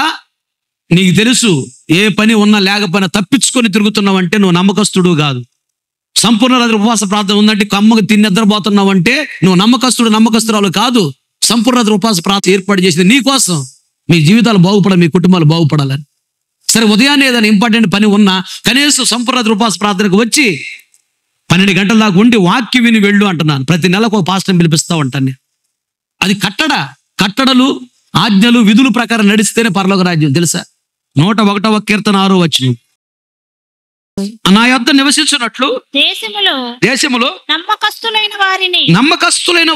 నీకు తెలుసు, ఏ పని ఉన్నా లేకపోయినా తప్పించుకొని తిరుగుతున్నావు అంటే నువ్వు నమ్మకస్తుడు కాదు. సంపూర్ణ రాత్రి ఉపవాస ప్రార్థన ఉందంటే కమ్మకు తిని నిద్రపోతున్నావు అంటే నువ్వు నమ్మకస్తురాలు కాదు. సంపూర్ణ రాత్రి ఉపవాస ప్రార్థన ఏర్పాటు చేసింది నీ కోసం, మీ జీవితాలు బాగుపడాలి, మీ కుటుంబాలు బాగుపడాలని. సరే, ఉదయాన్నే ఏదైనా ఇంపార్టెంట్ పని ఉన్నా కనీసం సంపూర్ణ రాత్రి ఉపవాస ప్రార్థనకు వచ్చి 12 గంటల దాకా ఉండి వాక్యం విని వెళ్ళు అంటున్నాను. ప్రతి నెలకు ఒక పాస్టర్ని పిలిపిస్తా ఉంటాను నేను. అది కట్టడలు, ఆజ్ఞలు, విధులు ప్రకారం నడిస్తేనే పరలోక రాజ్యం తెలుసా. 101వ కీర్తన 6వ వచనం. నా యొద్ద నివసించినట్లు దేశములో నమ్మకస్తులైన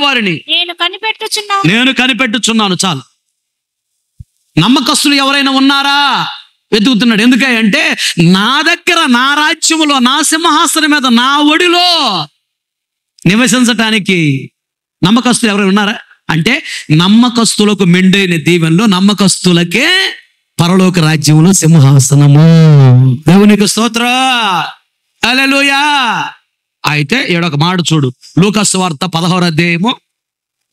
వారిని నేను కనిపెట్టుచున్నాను. చాలు, నమ్మకస్తులు ఎవరైనా ఉన్నారా వెతుకుతున్నాడు. ఎందుకంటే నా దగ్గర, నా రాజ్యములో, నా సింహాసనం మీద, నా ఒడిలో నివసించటానికి నమ్మకస్తులు ఎవరైనా ఉన్నారా అంటే, నమ్మకస్తులకు మెండైన దీవెనలో నమ్మకస్తులకే పరలోక రాజ్యంలో సింహాసనము. దేవునికి స్తోత్రం, హల్లెలూయా. అయితే ఈడొక మాట చూడు, లూకాసు వార్త 16వ అధ్యాయము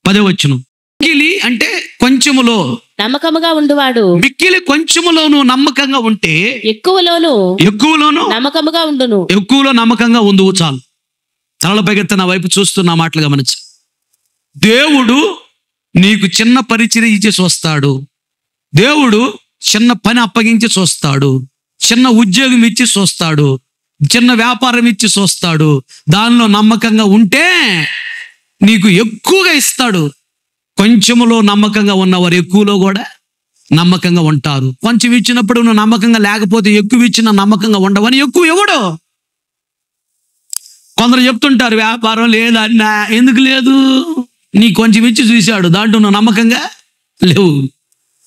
10వ వచనం. మిక్కిలి అంటే కొంచెములో నమ్మకముగా ఉండువాడు మిక్కిలి కొంచెములోను నమ్మకంగా ఉంటే ఎక్కువలోను నమ్మకముగా ఉండును. ఎక్కువలో నమ్మకంగా ఉండువు చాలు. తలల పైకెత్తి నా వైపు చూస్తున్న మాటలు గమనించు. దేవుడు నీకు చిన్న పరిచర్య ఇచ్చి చూస్తాడు. దేవుడు చిన్న పని అప్పగించి చూస్తాడు. చిన్న ఉద్యోగం ఇచ్చి చూస్తాడు. చిన్న వ్యాపారం ఇచ్చి చూస్తాడు. దానిలో నమ్మకంగా ఉంటే నీకు ఎక్కువగా ఇస్తాడు. కొంచెములో నమ్మకంగా ఉన్నవారు ఎక్కువలో కూడా నమ్మకంగా ఉంటారు. కొంచెం ఇచ్చినప్పుడు నువ్వు నమ్మకంగా లేకపోతే ఎక్కువ ఇచ్చిన నమ్మకంగా ఉండవని ఎక్కువ ఇవ్వడు. కొందరు చెప్తుంటారు వ్యాపారం లేదన్నా. ఎందుకు లేదు? నీ కొంచెం ఇచ్చి చూశాడు, దాంట్లో నువ్వు నమ్మకంగా లేవు.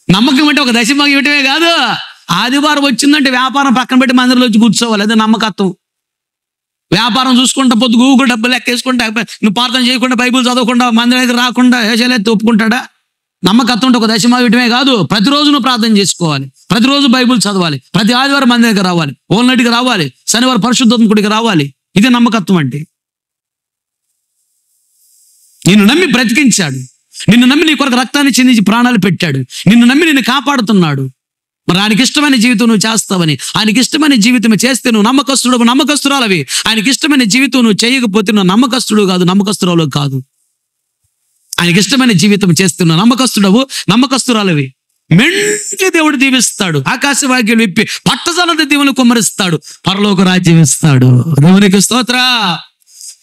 నమ్మకం అంటే ఒక దశభాగం ఇవ్వటమే కాదు, ఆదివారం వచ్చిందంటే వ్యాపారం పక్కన పెట్టి మందిరంలో వచ్చి కూర్చోవాలి. అదే నమ్మకత్వం. వ్యాపారం చూసుకుంటా పొద్దు గూగుల్ డబ్బులు లెక్కేసుకుంటా, నువ్వు ప్రార్థన చేయకుండా, బైబిల్ చదవకుండా, మందిరానికి రాకుండా ఏషాలెత్తి ఒప్పుకుంటాడా? నమ్మకత్వం అంటే ఒక దశభాగం ఇవ్వటమే కాదు, ప్రతిరోజు నువ్వు ప్రార్థన చేసుకోవాలి, ప్రతిరోజు బైబిల్ చదవాలి, ప్రతి ఆదివారం మందిరానికి రావాలి, ఓల్నటికి రావాలి, శనివారం పరిశుద్ధాత్మకుడికి రావాలి. ఇది నమ్మకత్వం అంటే. నిన్ను నమ్మి బ్రతికించాడు, నిన్ను నమ్మి నీ కొరకు రక్తాన్ని చిందించి ప్రాణాలు పెట్టాడు, నిన్ను నమ్మి నిన్ను కాపాడుతున్నాడు. మరి ఆయనకి ఇష్టమైన జీవితం నువ్వు చేస్తావని, ఆయనకి ఇష్టమైన జీవితం చేస్తే నువ్వు నమ్మకస్తుడు, నమ్మకస్తురాలవి. ఆయనకి ఇష్టమైన జీవితం నువ్వు చేయకపోతే నువ్వు నమ్మకస్తుడు కాదు, నమ్మకస్తురాలు కాదు. ఆయనకి ఇష్టమైన జీవితం చేస్తే నువ్వు నమ్మకస్తుడవు, నమ్మకస్తురాలవి. మెండి దేవుడు దీవిస్తాడు, ఆకాశ వాక్యాలు విప్పి పట్టజాలంత దీవులు కుమ్మరిస్తాడు, పరలోక రాజ్యం ఇస్తాడు. దేవునికి స్తోత్ర.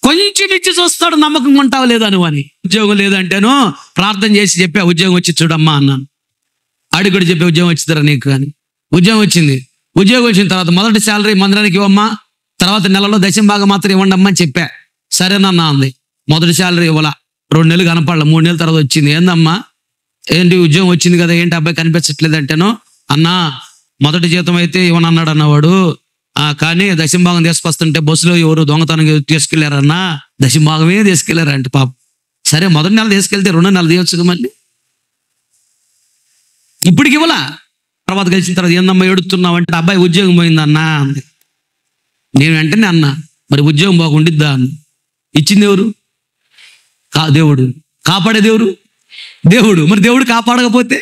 కొంచెం ఇచ్చి చూస్తాడు, నమ్మకం ఉంటావు లేదా నువ్వు అని. ఉద్యోగం లేదంటేను ప్రార్థన చేసి చెప్పా, ఉద్యోగం వచ్చి చూడమ్మా అన్నాను. ఆడికి కూడా చెప్పే, ఉద్యోగం వచ్చిందిరా నీకు కానీ. ఉద్యోగం వచ్చింది. ఉద్యోగం వచ్చిన తర్వాత మొదటి శాలరీ మందిరానికి ఇవ్వమ్మా, తర్వాత నెలలో దశంభాగం మాత్రం ఇవ్వండి అమ్మా అని చెప్పా. సరేనన్నా అంది. మొదటి శాలరీ ఇవ్వాల, 2 నెలలు కనపడలే, 3 నెలల తర్వాత వచ్చింది. ఏందమ్మా, ఏంటి ఉద్యోగం వచ్చింది కదా, ఏంటి అబ్బాయి కనిపించట్లేదు అంటేను, అన్నా మొదటి జీతం అయితే ఇవ్వనన్నాడు అన్నవాడు, కానీ దశంభాగం తీసుకొస్తుంటే బస్సులో ఎవరు దొంగతనం తీసుకెళ్లారన్నా, దశంభాగమే తీసుకెళ్లారంటే పాపం. సరే మొదటి నెల తీసుకెళ్తే 2వ నెల తీయొచ్చు మళ్ళీ. ఇప్పటికి ఇవ్వలా. తర్వాత కలిసిన తర్వాత ఏందమ్మా ఏడుతున్నావు అంటే, అబ్బాయి ఉద్యోగం పోయిందన్నా అంది. నేను వెంటనే అన్నా, మరి ఉద్యోగం బాగుండిద్దా అన్న. ఇచ్చింది ఎవరు? దేవుడు. కాపాడే దేవుడు. మరి దేవుడు కాపాడకపోతే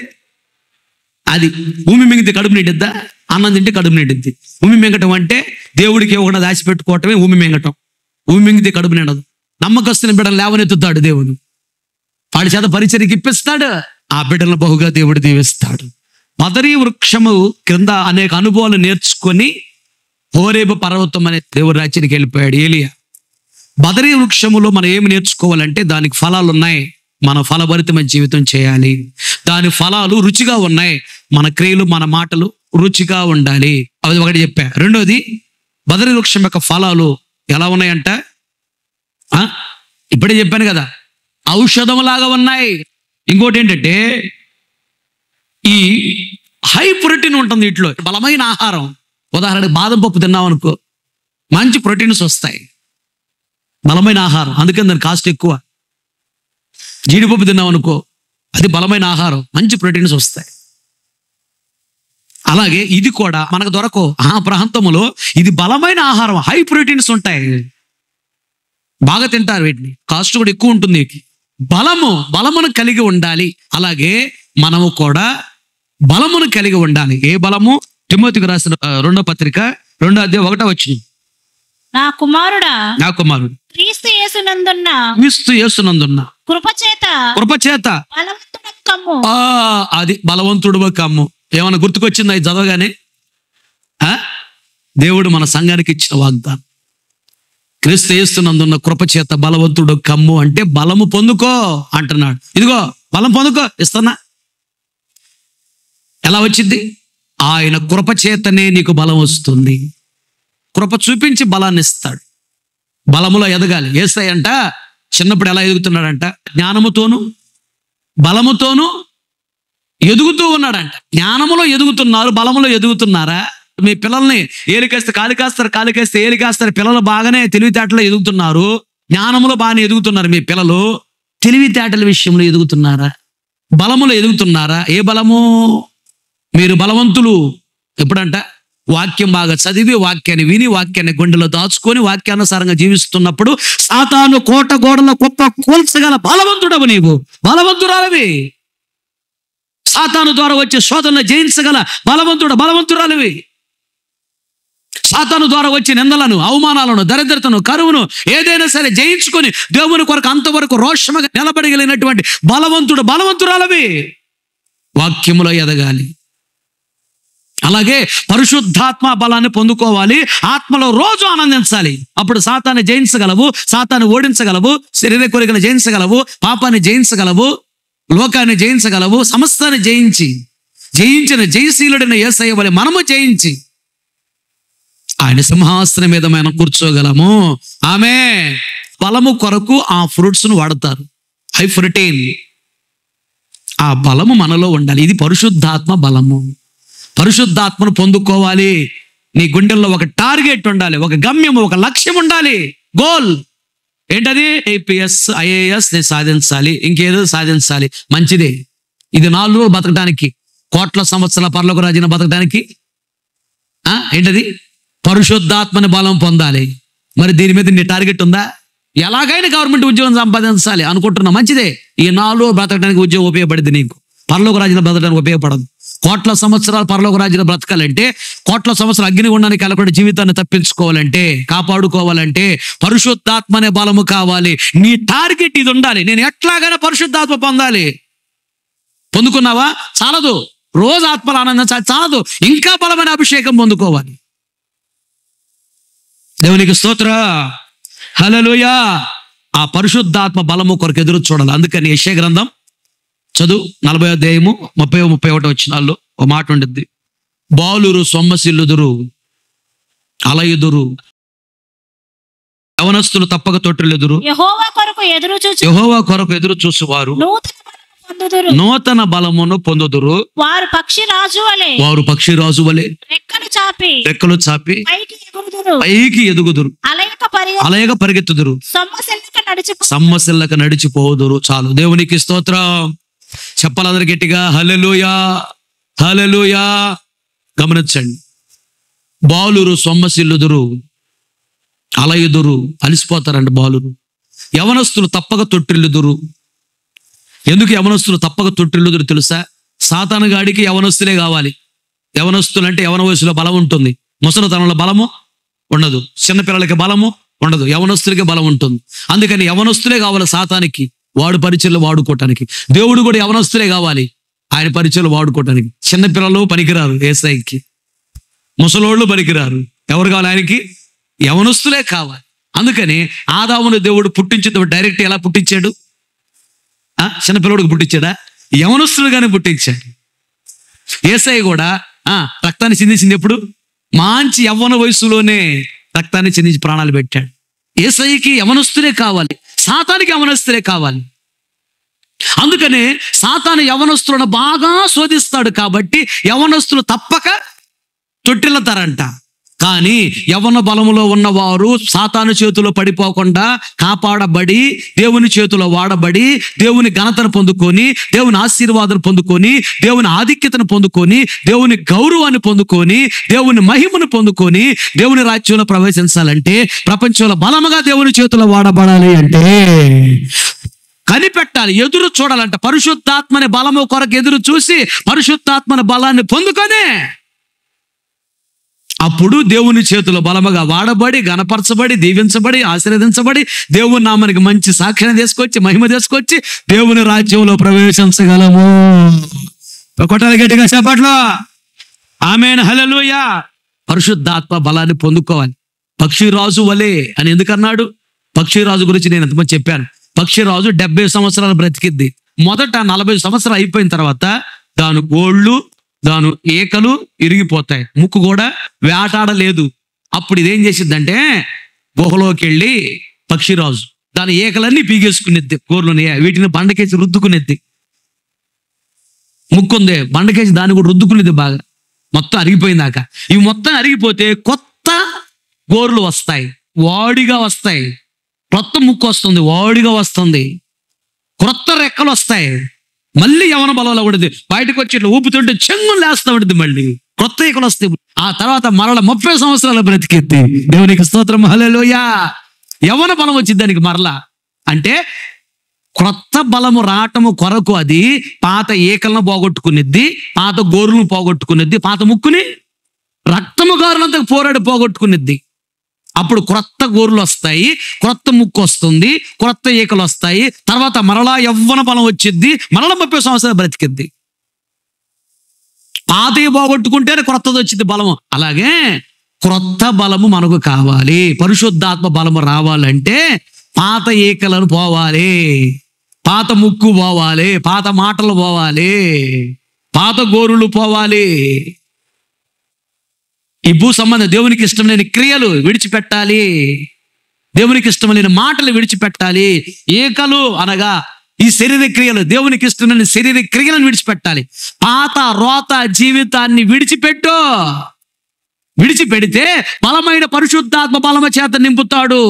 అది భూమి మింగితే కడుపు నిండిద్దా? అన్నం తింటే కడుపు నిండిద్ది. భూమి మింగటం అంటే దేవుడికి ఇవ్వకుండా దాచిపెట్టుకోవటమే భూమి మింగటం. భూమి మింగితే కడుపు నిండదు. నమ్మకస్తుని బిడ్డలు లేవనెత్తుతాడు దేవుడు, వాడి చేత పరిచర్యకి ఇప్పిస్తాడు, ఆ బిడ్డలను బహుగా దేవుడు దీవిస్తాడు. బదరీ వృక్షము క్రింద అనేక అనుభవాలు నేర్చుకొని హోరేబు పర్వతం అనే దేవుడి రాజ్యానికి వెళ్ళిపోయాడు ఏలియా. బదరీ వృక్షములో మనం ఏమి నేర్చుకోవాలంటే, దానికి ఫలాలు ఉన్నాయి, మన ఫలభరితమైన జీవితం చేయాలి. దాని ఫలాలు రుచిగా ఉన్నాయి, మన క్రియలు మన మాటలు రుచిగా ఉండాలి. అది ఒకటి చెప్పా. రెండోది, బదరీ వృక్షం యొక్క ఫలాలు ఎలా ఉన్నాయంట, ఇప్పుడే చెప్పాను కదా, ఔషధంలాగా ఉన్నాయి. ఇంకోటి ఏంటంటే, ఈ హై ప్రోటీన్ ఉంటుంది వీటిలో, బలమైన ఆహారం. ఉదాహరణకి బాదం పప్పు తిన్నావు అనుకో, మంచి ప్రోటీన్స్ వస్తాయి, బలమైన ఆహారం, అందుకని దాని కాస్ట్ ఎక్కువ. జీడిపప్పు తిన్నావు అనుకో, అది బలమైన ఆహారం, మంచి ప్రోటీన్స్ వస్తాయి. అలాగే ఇది కూడా మనకు దొరకవు, ఆ ప్రాంతంలో ఇది బలమైన ఆహారం, హై ప్రోటీన్స్ ఉంటాయి, బాగా తింటారు వీటిని, కాస్ట్ కూడా ఎక్కువ ఉంటుంది. బలమును కలిగి ఉండాలి. అలాగే మనము కూడా బలమును కలిగి ఉండాలి. ఏ బలము? తిమోతికి రాసిన 2వ పత్రిక 2వ అధ్యాయం 1వ వచనం. నా కుమారుడు క్రీస్తు యేసునందున్న కృపచేత అది బలవంతుడు కమ్ము. ఏమన్నా గుర్తుకొచ్చింది అది చదవగానే? దేవుడు మన సంఘానికి ఇచ్చిన వాగ్దానం, క్రీస్తు యేసునందున్న కృపచేత బలవంతుడు కమ్ము అంటే బలము పొందుకో అంటున్నాడు. ఇదిగో బలం పొందుకో, ఇస్తున్నా. ఎలా వచ్చింది? ఆయన కృపచేతనే నీకు బలం వస్తుంది. కృప చూపించి బలాన్ని ఇస్తాడు. బలములో ఎదగాలి. యేసయ్య అంట చిన్నప్పుడు ఎలా ఎదుగుతున్నాడంట? జ్ఞానముతోను బలముతోను ఎదుగుతూ ఉన్నాడంట. జ్ఞానములో ఎదుగుతున్నారు, బలములో ఎదుగుతున్నారా? మీ పిల్లల్ని ఏలికేస్తే కాలికేస్తారు, కాలికేస్తే ఏలికేస్తారు. పిల్లలు బాగానే తెలివితేటలో ఎదుగుతున్నారు, జ్ఞానములో బాగానే ఎదుగుతున్నారు. మీ పిల్లలు తెలివితేటల విషయంలో ఎదుగుతున్నారా? బలములో ఎదుగుతున్నారా? ఏ బలము? మీరు బలవంతులు ఎప్పుడంట? వాక్యం బాగా చదివి, వాక్యాన్ని విని, వాక్యాన్ని గుండెలో దాచుకొని, వాక్యానుసారంగా జీవిస్తున్నప్పుడు సాతాను కోట గోడల గొప్ప కూల్చగల బలవంతుడవు నీవు, బలవంతురాలవి. సాతాను ద్వారా వచ్చే శోధనను జయించగల బలవంతురాలివి. సాతాను ద్వారా వచ్చే నిందలను, అవమానాలను, దరిద్రతను, కరువును ఏదైనా సరే జయించుకొని దేవుని కొరకు అంతవరకు రోషముగా నిలబడగలిగినటువంటి బలవంతురాలవి. వాక్యములో ఎదగాలి. అలాగే పరిశుద్ధాత్మ బలాన్ని పొందుకోవాలి. ఆత్మలో రోజు ఆనందించాలి. అప్పుడు సాతాన్ని జయించగలవు, సాతాన్ని ఓడించగలవు, శరీర కోరికను జయించగలవు, పాపాన్ని జయించగలవు, లోకాన్ని జయించగలవు. సమస్తాన్ని జయించిన జయశీలుడిని యేసయ్య వలె మనము జయించి ఆయన సింహాసనం మీద మనం కూర్చోగలము. ఆమె బలము కొరకు ఆ ఫ్రూట్స్ ను వాడతారు, హై ప్రోటీన్. ఆ బలము మనలో ఉండాలి. ఇది పరిశుద్ధాత్మ బలము. పరిశుద్ధాత్మను పొందుకోవాలి. నీ గుండెల్లో ఒక టార్గెట్ ఉండాలి, ఒక గమ్యం, ఒక లక్ష్యం ఉండాలి. గోల్ ఏంటది? APS IAS నేను సాధించాలి, ఇంకేదో సాధించాలి. మంచిదే. ఇది 4 రోజులు బతకడానికి, కోట్ల సంవత్సరాల పరలోక రాజ్యాన్ని బతకడానికి ఏంటది? పరిశుద్ధాత్మని బలం పొందాలి. మరి దీని మీద నీ టార్గెట్ ఉందా? ఎలాగైనా గవర్నమెంట్ ఉద్యోగం సంపాదించాలి అనుకుంటున్నా, మంచిదే. ఈ 4 రోజులు బ్రతకడానికి ఉద్యోగం ఉపయోగపడింది నీకు, పరలోక రాజ్యాన్ని బ్రతకడానికి ఉపయోగపడదు. కోట్ల సంవత్సరాలు పరలోక రాజ్యాన్ని బ్రతకాలంటే, కోట్ల సంవత్సరాలు అగ్నిగుండానికి వెళ్ళకుండా జీవితాన్ని తప్పించుకోవాలంటే, కాపాడుకోవాలంటే పరిశుద్ధాత్మ అనే బలము కావాలి. నీ టార్గెట్ ఇది ఉండాలి. నేను ఎట్లాగైనా పరిశుద్ధాత్మ పొందాలి. పొందుకున్నావా? చాలదు. రోజు ఆత్మల ఆనందించాలి, చాలదు. ఇంకా బలమైన అభిషేకం పొందుకోవాలి. దేవునికి స్తోత్ర, హల్లెలూయా. ఆ పరిశుద్ధాత్మ బలము కొరకు ఎదురు చూడాలి. అందుకని యెషయా గ్రంథం చదువు 40వ అధ్యాయము 30-31 వచనాల్లో ఒక మాట ఉండిద్ది. బాలురు సొమ్మసిల్లుదురు, అలయుదురు, యవనస్తులు తప్పక తొట్టిల్లుదురు, యెహోవా కొరకు ఎదురు చూచువారు నూతన బలమును పొందుదురు. వారు పక్షి రాజు వలె రెక్కలు చాపి పైకి ఎదుగుదురు, అలయక పరిగెత్తుదురు, సమ్మసిల్లక నడిచిపోదురు. చాలు. దేవునికి స్తోత్రం. చెప్పాలందరూ గట్టిగా హల్లెలూయా, హల్లెలూయా. గమనించండి. బాలురు సొమ్మసిల్లుదురు, అలయుదురు, అలిసిపోతారండి బాలురు. యవనస్తులు తప్పక తొట్టిల్లుదురు. ఎందుకు యవనస్తులు తప్పక తొట్టిల్లుదురు తెలుసా? సాతాను గాడికి యవనస్తులే కావాలి. యవనస్తులు అంటే యవన వయసులో బలం ఉంటుంది, ముసలితనంలో బలము ఉండదు, చిన్నపిల్లలకి బలము ఉండదు, యవనస్తులకి బలం ఉంటుంది. అందుకని యవనస్తులే కావాలి సాతానికి, వాడు పరిచయలు వాడుకోవటానికి. దేవుడు కూడా యవనస్తులే కావాలి ఆయన పరిచయలు వాడుకోవటానికి. చిన్నపిల్లలు పనికిరారు యేసయ్యకి, ముసలోళ్ళు పనికిరారు. ఎవరు కావాలి ఆయనకి? యవనస్తులే కావాలి. అందుకని ఆదామును దేవుడు పుట్టించేటప్పుడు డైరెక్ట్ ఎలా పుట్టించాడు? చిన్నపిల్లడికి పుట్టించాడా? యవనస్తులుగానే పుట్టించాడు. యేసయ్య కూడా రక్తాన్ని చిందించింది ఎప్పుడు? మంచి యవ్వన వయసులోనే రక్తాన్ని చిందించి ప్రాణాలు పెట్టాడు. యేసయ్యకి యవనస్తులే కావాలి, సాతానికి యవనస్తులే కావాలి. అందుకనే సాతాను యవనస్తులను బాగా శోధిస్తాడు. కాబట్టి యవనస్తులు తప్పక తొట్టిల్లుతారంట. కానీ యవ్వన బలములో ఉన్నవారు సాతాను చేతిలో పడిపోకుండా కాపాడబడి, దేవుని చేతిలో వాడబడి, దేవుని ఘనతను పొందుకొని, దేవుని ఆశీర్వాదం పొందుకొని, దేవుని ఆధిక్యతను పొందుకొని, దేవుని గౌరవాన్ని పొందుకొని, దేవుని మహిమను పొందుకొని దేవుని రాజ్యంలో ప్రవేశించాలంటే, ప్రపంచంలో బలముగా దేవుని చేతిలో వాడబడాలి అంటే కనిపెట్టాలి, ఎదురు చూడాలంట. పరిశుద్ధాత్మని బలము కొరకు ఎదురు చూసి పరిశుద్ధాత్మని బలాన్ని పొందుకొని అప్పుడు దేవుని చేతిలో బలముగా వాడబడి, గణపరచబడి, దీవించబడి, ఆశీర్వదించబడి, దేవుని నామానికి మంచి సాక్ష్యాన్ని తీసుకొచ్చి, మహిమ తీసుకొచ్చి దేవుని రాజ్యంలో ప్రవేశించగలము. కొట్టాలి గట్టిగా చెప్పట్లో. ఆమేన్, హల్లెలూయా. పరిశుద్ధాత్మ బలాన్ని పొందుకోవాలి. పక్షిరాజు వలే అని ఎందుకన్నాడు? పక్షిరాజు గురించి నేను ఎంతమంది చెప్పాను. పక్షిరాజు 70 సంవత్సరాలు బ్రతికిద్ది. మొదట 40 సంవత్సరాలు అయిపోయిన తర్వాత దాని గోళ్ళు, దాని ఏకలు ఇరిగిపోతాయి, ముక్కు కూడా వేటాడలేదు. అప్పుడు ఇదేం చేసిద్దంటే గుహలోకి వెళ్ళి పక్షిరాజు దాని ఏకలన్నీ పీగేసుకునేద్ది, గోర్లోని వీటిని బండకేసి రుద్దుకునేద్ది. ముక్కు ఉంది, బండకేసి దాన్ని కూడా రుద్దుకునేది బాగా, మొత్తం అరిగిపోయిందాక. ఇవి మొత్తం అరిగిపోతే కొత్త గోర్లు వస్తాయి, వాడిగా వస్తాయి. కొత్త ముక్కు వస్తుంది, వాడిగా వస్తుంది. క్రొత్త రెక్కలు వస్తాయి. మళ్ళీ యవన బలంలో పడుతుంది. బయటకు వచ్చి ఇట్లా ఊపుతుంటే చెంగులు లేస్తా పడుతుంది. మళ్ళీ కొత్త ఈకలు వస్తాయి. ఆ తర్వాత మరల 30 సంవత్సరాల బ్రతికెత్తి దేవునికి స్తోత్రం, హల్లెలూయా. యవన బలం వచ్చింది దానికి మరలా. అంటే క్రొత్త బలము రావటము కొరకు అది పాత ఈకలను పోగొట్టుకునిద్ది, పాత గోరులను పోగొట్టుకునిద్ది, పాత ముక్కుని రక్తము గారులంతా పోరాడి పోగొట్టుకునిద్ది. అప్పుడు క్రొత్త గోరులు వస్తాయి, క్రొత్త ముక్కు వస్తుంది, క్రొత్త ఈకలు వస్తాయి. తర్వాత మరలా యవ్వన బలం వచ్చిద్ది, మరలా 30 సంవత్సరాలు బ్రతికిద్ది. పాతవి పోగొట్టుకుంటేనే క్రొత్తది వచ్చింది బలము. అలాగే క్రొత్త బలము మనకు కావాలి. పరిశుద్ధాత్మ బలము రావాలంటే పాత ఈకలను పోవాలి, పాత ముక్కు పోవాలి, పాత మాటలు పోవాలి, పాత గోరులు పోవాలి. ఈ భూ సంబంధం దేవునికి ఇష్టం లేని క్రియలు విడిచిపెట్టాలి, దేవునికి ఇష్టం లేని మాటలు విడిచిపెట్టాలి. ఈకలు అనగా ఈ శరీర క్రియలు, దేవునికి ఇష్టం లేని శరీర క్రియలను విడిచిపెట్టాలి. పాత రోత జీవితాన్ని విడిచిపెట్టు. విడిచిపెడితే బలమైన పరిశుద్ధాత్మ బలమ చేత నింపుతాడు.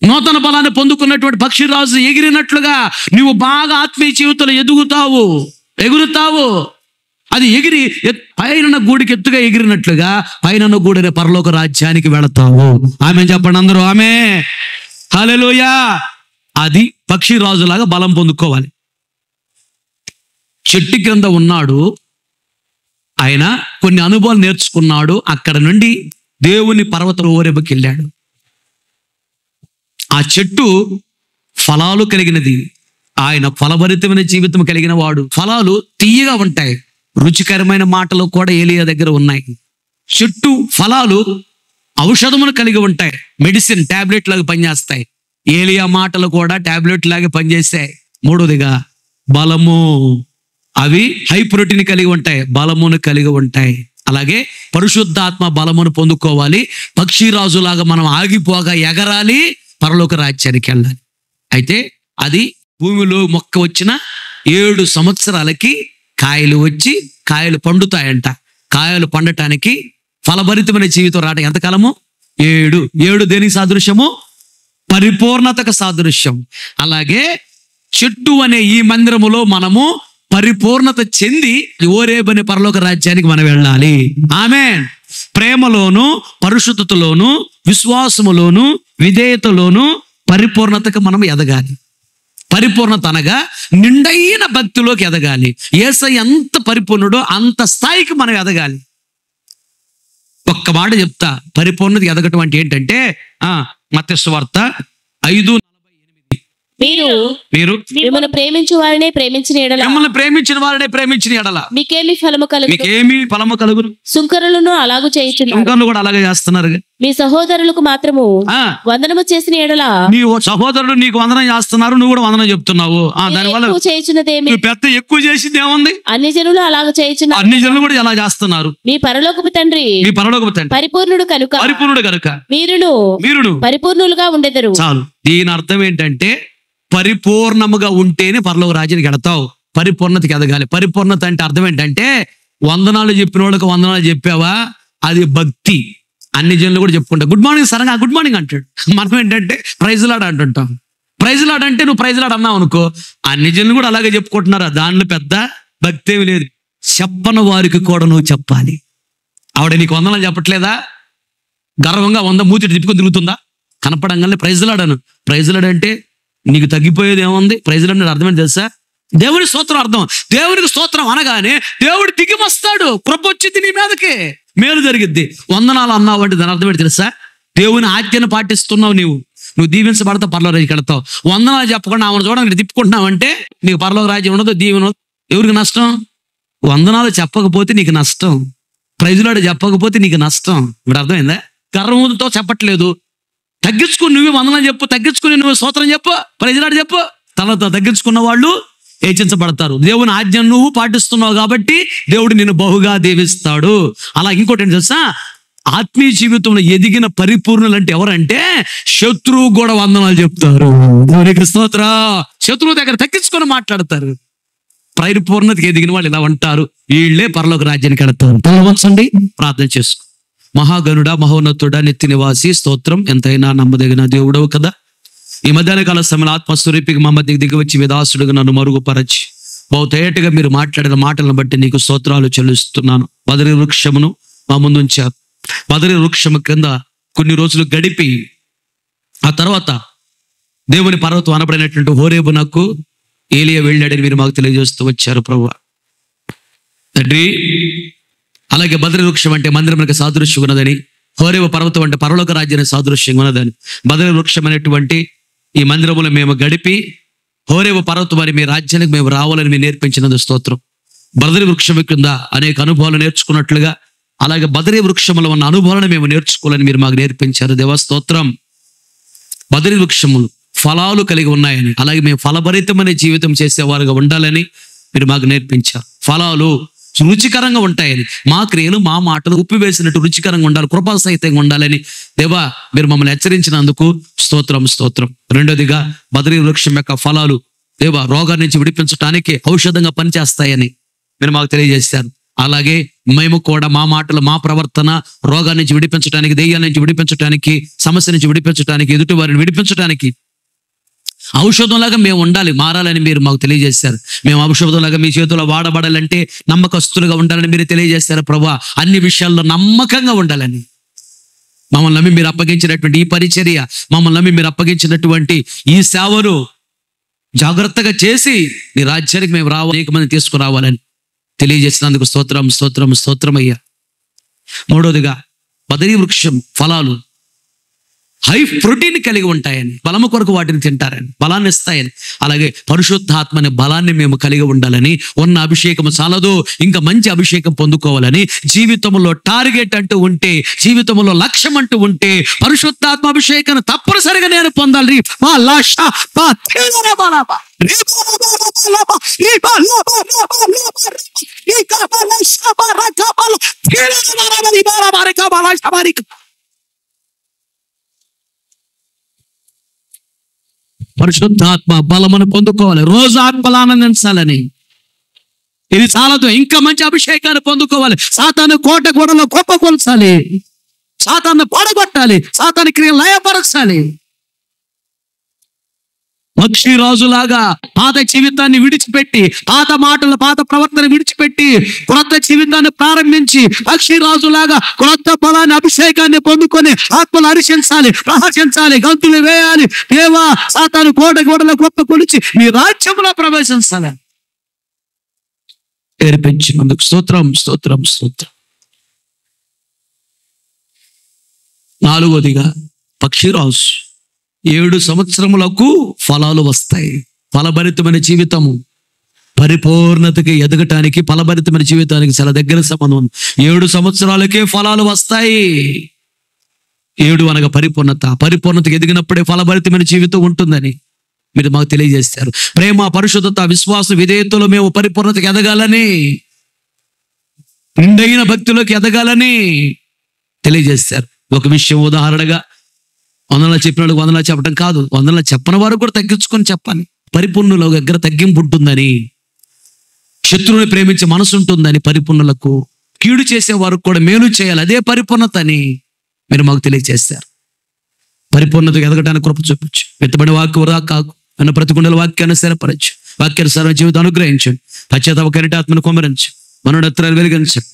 నూతన బలాన్ని పొందుకున్నటువంటి పక్షిరాజు ఎగిరినట్లుగా నువ్వు బాగా ఆత్మీయ జీవితంలో ఎగురుతావు. అది ఎగిరి పైన గూడికి ఎత్తుగా ఎగిరినట్లుగా పైన గూడిన పరలోక రాజ్యానికి వెళతావు. ఆమె చెప్పండి అందరూ, ఆమె హల్లెలూయా. అది పక్షిరాజులాగా బలం పొందుకోవాలి. చెట్టు క్రింద ఉన్నాడు ఆయన, కొన్ని అనుభవాలు నేర్చుకున్నాడు. అక్కడ నుండి దేవుని పర్వతం ఓరెబకి వెళ్ళాడు. ఆ చెట్టు ఫలాలు కలిగినది, ఆయన ఫలభరితమైన జీవితం కలిగిన వాడు. ఫలాలు తీయగా ఉంటాయి, రుచికరమైన మాటలు కూడా ఏలియా దగ్గర ఉన్నాయి. చెట్టు ఫలాలు ఔషధమును కలిగి ఉంటాయి, మెడిసిన్ టాబ్లెట్ లాగా పనిచేస్తాయి. ఏలియా మాటలు కూడా టాబ్లెట్ లాగా పనిచేస్తాయి. మూడోదిగా బలము, అవి హై ప్రోటీన్ కలిగి ఉంటాయి, బలమును కలిగి ఉంటాయి. అలాగే పరిశుద్ధాత్మ బలమును పొందుకోవాలి. పక్షిరాజులాగా మనం ఆగిపోగా ఎగరాలి, పరలోక రాజ్యానికి వెళ్ళాలి. అయితే అది భూమిలో మొక్క వచ్చిన 7 సంవత్సరాలకి కాయలు వచ్చి కాయలు పండుతాయంట. కాయలు పండటానికి ఫలభరితమైన జీవితం రావడం ఎంతకాలము? 7 దేనికి సాదృశ్యము? పరిపూర్ణతకు సాదృశ్యం. అలాగే చెట్టు అనే ఈ మందిరములో మనము పరిపూర్ణత చెంది ఓరేబనే పరలోక రాజ్యానికి మనం వెళ్ళాలి. ఆమేన్. ప్రేమలోను, పరిశుద్ధతలోను, విశ్వాసములోను, విధేయతలోను పరిపూర్ణతకు మనం ఎదగాలి. పరిపూర్ణత అనగా నిండైన భక్తిలోకి ఎదగాలి. యేసయ్య ఎంత పరిపూర్ణుడో అంత స్థాయికి మనం ఎదగాలి. ఒక్క మాట చెప్తా, పరిపూర్ణత ఎదగటం అంటే ఏంటంటే మత్తయి సువార్త 5:48 మీరు మిమ్మల్ని ప్రేమించు వారినే ప్రేమించిన ఎడల, మిమ్మల్ని ప్రేమించిన వారినే ప్రేమించిన ఎడల మీకేమి ఫలము కలుగును. సుంకరులను అలాగూ చేయుచున్నారు, సుంకరులు కూడా అలాగే చేస్తున్నారు. మీ సహోదరులకు మాత్రము వందనము చేసిన ఎడల, నీ సహోదరులు నీకు వందనం చేస్తున్నారు, నువ్వు కూడా వందనం చెప్తున్నావు. దానివల్ల చేయుచున్నదేమి? పెద్ద ఎక్కువ చేసింది ఏముంది? అన్ని జనులు అలాగ చేయుచున్నారు, అన్ని జనులు కూడా ఎలా చేస్తున్నారు. మీ పరలోకపు తండ్రి పరిపూర్ణుడు కనుక మీరును పరిపూర్ణులుగా ఉండెదరు. చాలు. దీని అర్థం ఏంటంటే పరిపూర్ణముగా ఉంటేనే పరలోక రాజ్యానికి వెళతావు. పరిపూర్ణతకి ఎదగాలి. పరిపూర్ణత అంటే అర్థం ఏంటంటే వందనాలు చెప్పిన వాళ్ళకి వందనాలు చెప్పావా, అది భక్తి. అన్ని జనులు కూడా చెప్పుకుంటా గుడ్ మార్నింగ్ సరంగా గుడ్ మార్నింగ్ అంటాడు. మనం ఏంటంటే ప్రైజ్ లాడ్ అంటుంటాం. ప్రైజ్ లాడ్ అంటే నువ్వు ప్రైజ్ లాడ్ అన్నావు అనుకో, అన్ని జనులు కూడా అలాగే చెప్పుకుంటున్నారా, దానిలో పెద్ద భక్తి ఏమి లేదు. చెప్పని వారికి కూడా నువ్వు చెప్పాలి. ఆవిడ నీకు వందనాలు చెప్పట్లేదా, గర్వంగా మూతి తిప్పుకొని తిరుగుతుందా, కనపడంగానే ప్రైజ్ లాడాను. ప్రైజ్ లాడ్ అంటే నీకు తగ్గిపోయేది ఏముంది? ప్రైజ్ లాడ్ అర్థమేంటి తెలుసా? దేవుని స్తోత్రం అర్థం. దేవునికి స్తోత్రం అనగానే దేవుడు దిగి వస్తాడు, కృప వచ్చింది నీ మీదకి, మేలు జరిగిద్ది. వందనాలు అన్నావు అంటే దాని అర్థం ఏంటి తెలుసా? దేవుని ఆజ్ఞను పాటిస్తున్నావు, నువ్వు దీవించబడతావు, పరలోక రాజ్యానికి వెళతావు. వందనాలు చెప్పకుండా ఆమెను చూడడానికి తిప్పుకుంటున్నావు అంటే నీకు పరలోక రాజ్యం ఉండదు, దీవెన. ఎవరికి నష్టం? వందనాలు చెప్పకపోతే నీకు నష్టం, ప్రైజ్ లాడ్ చెప్పకపోతే నీకు నష్టం. ఇప్పుడు అర్థమైందా? గర్వంతో చెప్పట్లేదు, తగ్గించుకుని నువ్వే వందనాలు చెప్పు, తగ్గించుకుని నువ్వు స్తోత్రం చెప్పు, ప్రైజ్ లాడ్ చెప్పు. తనతో తగ్గించుకున్న వాళ్ళు హెచ్చించబడతారు. దేవుని ఆజ్ఞను నువ్వు పాటిస్తున్నావు కాబట్టి దేవుడు నిన్ను బహుగా దీవిస్తాడు. అలా ఇంకోటి ఏంటి తెలుసా? ఆత్మీయ జీవితంలో ఎదిగిన పరిపూర్ణులు అంటే ఎవరంటే శత్రువు కూడా వందనాలు చెప్తారు. దేవునికి స్తోత్రం. శత్రువు దగ్గర తగ్గించుకొని మాట్లాడతారు. పరిపూర్ణతకి ఎదిగిన వాళ్ళు ఇలా ఉంటారు, వీళ్ళే పరలోక రాజ్యానికి వెళతారు. తలవంచండి, ప్రార్థన చేసుకో. మహాగణుడా, మహోన్నతుడా, నిత్య నివాసి, స్తోత్రం. ఎంతైనా నమ్మదగిన దేవుడవు కదా. ఈ మధ్యాహ్న కాల సమయంలో ఆత్మస్వరూపికి మా మధ్యకి దిగి వచ్చి విదాసుడుగా నన్ను మరుగుపరచి బహుతేటగా మీరు మాట్లాడిన మాటలను బట్టి నీకు స్తోత్రాలు చెల్లిస్తున్నాను. బదరి వృక్షమును మా ముందు ఉంచారు. బదరి వృక్షము కింద కొన్ని రోజులు గడిపి ఆ తర్వాత దేవుని పర్వతం అనబడినటువంటి హోరేబునకు ఏలియా వెళ్ళాడని మీరు మాకు తెలియజేస్తూ వచ్చారు ప్రభువా. తండ్రి, అలాగే బదరి వృక్షం అంటే మందిరమునకు సాదృశ్యం ఉన్నదని, హోరేబు పర్వతం అంటే పరలోక రాజ్యానికి సాదృశ్యం ఉన్నదని, బదరి వృక్షం అనేటువంటి ఈ మందిరములో మేము గడిపి హోరేబు పర్వతం అని మీ రాజ్యానికి మేము రావాలని మీరు నేర్పించినందుకు స్తోత్రం. బదరి వృక్షం కింద అనేక అనుభవాలు నేర్చుకున్నట్లుగా అలాగే బదరి వృక్షములో ఉన్న అనుభవాలను మేము నేర్చుకోవాలని మీరు మాకు నేర్పించారు. దేవా స్తోత్రం. బదరి వృక్షములు ఫలాలు కలిగి ఉన్నాయని, అలాగే మేము ఫలభరితమైన జీవితం చేసేవారుగా ఉండాలని మీరు మాకు నేర్పించారు. ఫలాలు రుచికరంగా ఉంటాయని, మా క్రియలు మా మాటలు ఉప్పివేసినట్టు రుచికరంగా ఉండాలి, కృపాసహితంగా ఉండాలని దేవా మీరు మమ్మల్ని హెచ్చరించినందుకు స్తోత్రం స్తోత్రం. రెండోదిగా బదరి వృక్షం యొక్క ఫలాలు దేవా రోగాన్ని నుంచి విడిపించడానికి ఔషధంగా పనిచేస్తాయని మీరు మాకు తెలియజేశారు. అలాగే మేము కూడా మా మాటలు, మా ప్రవర్తన రోగాన్ని నుంచి విడిపించడానికి, దెయ్యాల నుంచి విడిపించడానికి, సమస్య నుంచి విడిపించడానికి, ఎదుటి వారిని విడిపించడానికి ఔషధంలాగా మేము ఉండాలి, మారాలని మీరు మాకు తెలియజేశారు. మేము ఔషధంలాగా మీ చేతిలో వాడబడాలంటే నమ్మకస్తులుగా ఉండాలని మీరు తెలియజేశారు ప్రభువా. అన్ని విషయాల్లో నమ్మకంగా ఉండాలని, మమ్మల్ని నమ్మి మీరు అప్పగించినటువంటి ఈ పరిచర్య, మమ్మల్ని నమ్మి మీరు అప్పగించినటువంటి ఈ సేవను జాగ్రత్తగా చేసి నీ రాజ్యానికి మేము అనేక మంది తీసుకురావాలని తెలియజేసినందుకు స్తోత్రం స్తోత్రం స్తోత్రం అయ్యా. మూడోదిగా బదరీ వృక్షం ఫలాలు హై ప్రోటీన్ కలిగి ఉంటాయని, బలము కొరకు వాటిని తింటారని, బలాన్ని ఇస్తాయని, అలాగే పరిశుద్ధాత్మ అనే బలాన్ని మేము కలిగి ఉండాలని, ఉన్న అభిషేకం చాలదు ఇంకా మంచి అభిషేకం పొందుకోవాలని, జీవితంలో టార్గెట్ అంటూ ఉంటే, జీవితంలో లక్ష్యం అంటూ ఉంటే పరిశుద్ధాత్మ అభిషేకాన్ని తప్పనిసరిగా నేను పొందాలి. పరిశుద్ధాత్మ బలమును పొందుకోవాలి, రోజు ఆత్మలు ఆనందించాలని. ఇది చాలదు, ఇంకా మంచి అభిషేకాన్ని పొందుకోవాలి. సాతాను కోట గోడలో గొప్ప కొలచాలి, సాతాను పడగొట్టాలి, సాతాను క్రియలు లయపరచాలి. పక్షిరాజులాగా పాత జీవితాన్ని విడిచిపెట్టి, పాత మాటలు, పాత ప్రవర్తన విడిచిపెట్టి క్రొత్త జీవితాన్ని ప్రారంభించి పక్షిరాజులాగా క్రొత్త బలాన్ని, అభిషేకాన్ని పొందుకొని ఆత్మలు హర్షించాలి, ప్రహర్షించాలి, గంతులు వేయాలి. దేవా సాతాను కోట గోడలో గొప్ప కొలిచి మీ రాజ్యంలో ప్రవేశించాలి. నేర్పించినందుకు స్తోత్రం స్తోత్రం స్తోత్రం. నాలుగోదిగా పక్షిరాజు 7 సంవత్సరములకు ఫలాలు వస్తాయి. ఫలభరితమైన జీవితము పరిపూర్ణతకి ఎదగటానికి, ఫలభరితమైన జీవితానికి చాలా దగ్గర సంబంధం ఉంది. 7 సంవత్సరాలకే ఫలాలు వస్తాయి. 7 అనగా పరిపూర్ణత. పరిపూర్ణతకి ఎదిగినప్పుడే ఫలభరితమైన జీవితం ఉంటుందని మీరు మాకు తెలియజేస్తారు. ప్రేమ, పరిశుద్ధత, విశ్వాసం, విధేయతలో మేము పరిపూర్ణతకి ఎదగాలని, నిండైన భక్తిలోకి ఎదగాలని తెలియజేస్తారు. ఒక విషయం ఉదాహరణగా, వందలా చెప్పినాడు వందలా చెప్పడం కాదు, వందలా చెప్పని వారు కూడా తగ్గించుకొని చెప్పాలి. పరిపూర్ణుల దగ్గర తగ్గింపు ఉంటుందని, శత్రువుని ప్రేమించే మనసు ఉంటుందని, పరిపూర్ణులకు కీడు చేసే వారికి కూడా మేలు చేయాలి, అదే పరిపూర్ణత అని మీరు మాకు తెలియజేస్తారు. పరిపూర్ణత ఎదగడానికి కృప చూపించు. పెద్దబడి వాక్యం వృధా కాకు అన్న ప్రతిగుండల వాక్యాన్ని స్థిరపరచు, వాక్యానుసార జీవితం అనుగ్రహించండి. పశ్చాత్తాప కనిటాత్మను కొమరించు, మనోనేత్రాలు వెలిగించండి,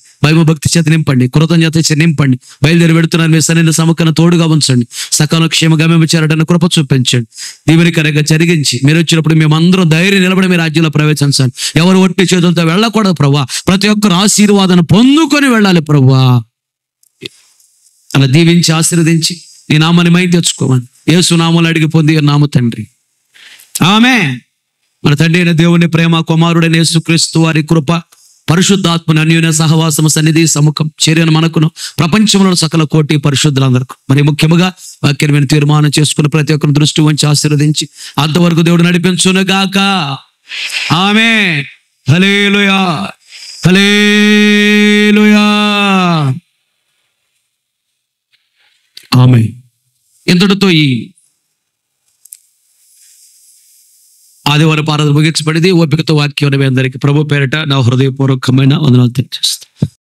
భక్తి చేత నింపండి, కృతజ్ఞత చేత నింపండి. బయలుదేరి వెళుతున్నారు మీ సన్నిధిని సముఖాన్ని తోడుగా ఉంచండి. సకాలం క్షేమంగా మేము చేరడానికి కృప చూపించండి. దీవెనకరంగా జరిగించి మీరు వచ్చినప్పుడు మేము అందరం ధైర్యం నిలబడి మీ రాజ్యంలో ప్రవేశించండి. ఎవరు ఒట్టి చేతులతో వెళ్ళకూడదు ప్రభువా, ప్రతి ఒక్కరు ఆశీర్వాదాన్ని పొందుకొని వెళ్ళాలి ప్రభువా. అలా దీవించి ఆశీర్వదించి నీ నామాన్ని మై తెచ్చుకోమని యేసు నామములో అడిగి పొంది నామ తండ్రి, ఆమేన్. మన తండ్రి అయిన దేవుని ప్రేమ, కుమారుడైన యేసుక్రీస్తు వారి కృప, పరిశుద్ధాత్మని అన్యోన్య సహవాసము, సన్నిధి, సముఖం చేరిన మనకును ప్రపంచంలో సకల కోటి పరిశుద్ధులందరికీ, మరి ముఖ్యముగా వాక్యాన్ని మేము తీర్మానం చేసుకుని ప్రతి ఒక్కరిని దృష్టి ఉంచి ఆశీర్వదించి అంతవరకు దేవుడు నడిపించును గాక. ఆమేన్. హల్లెలూయా హల్లెలూయా ఆమేన్. ఇంతటితో ఈ ఆదివారం ఆరాధన ముగించబడింది. ఓపికతో వాక్యం మీ అందరికీ ప్రభు పేరిట నా హృదయపూర్వకమైన వందనాలు తెలియజేస్తాను.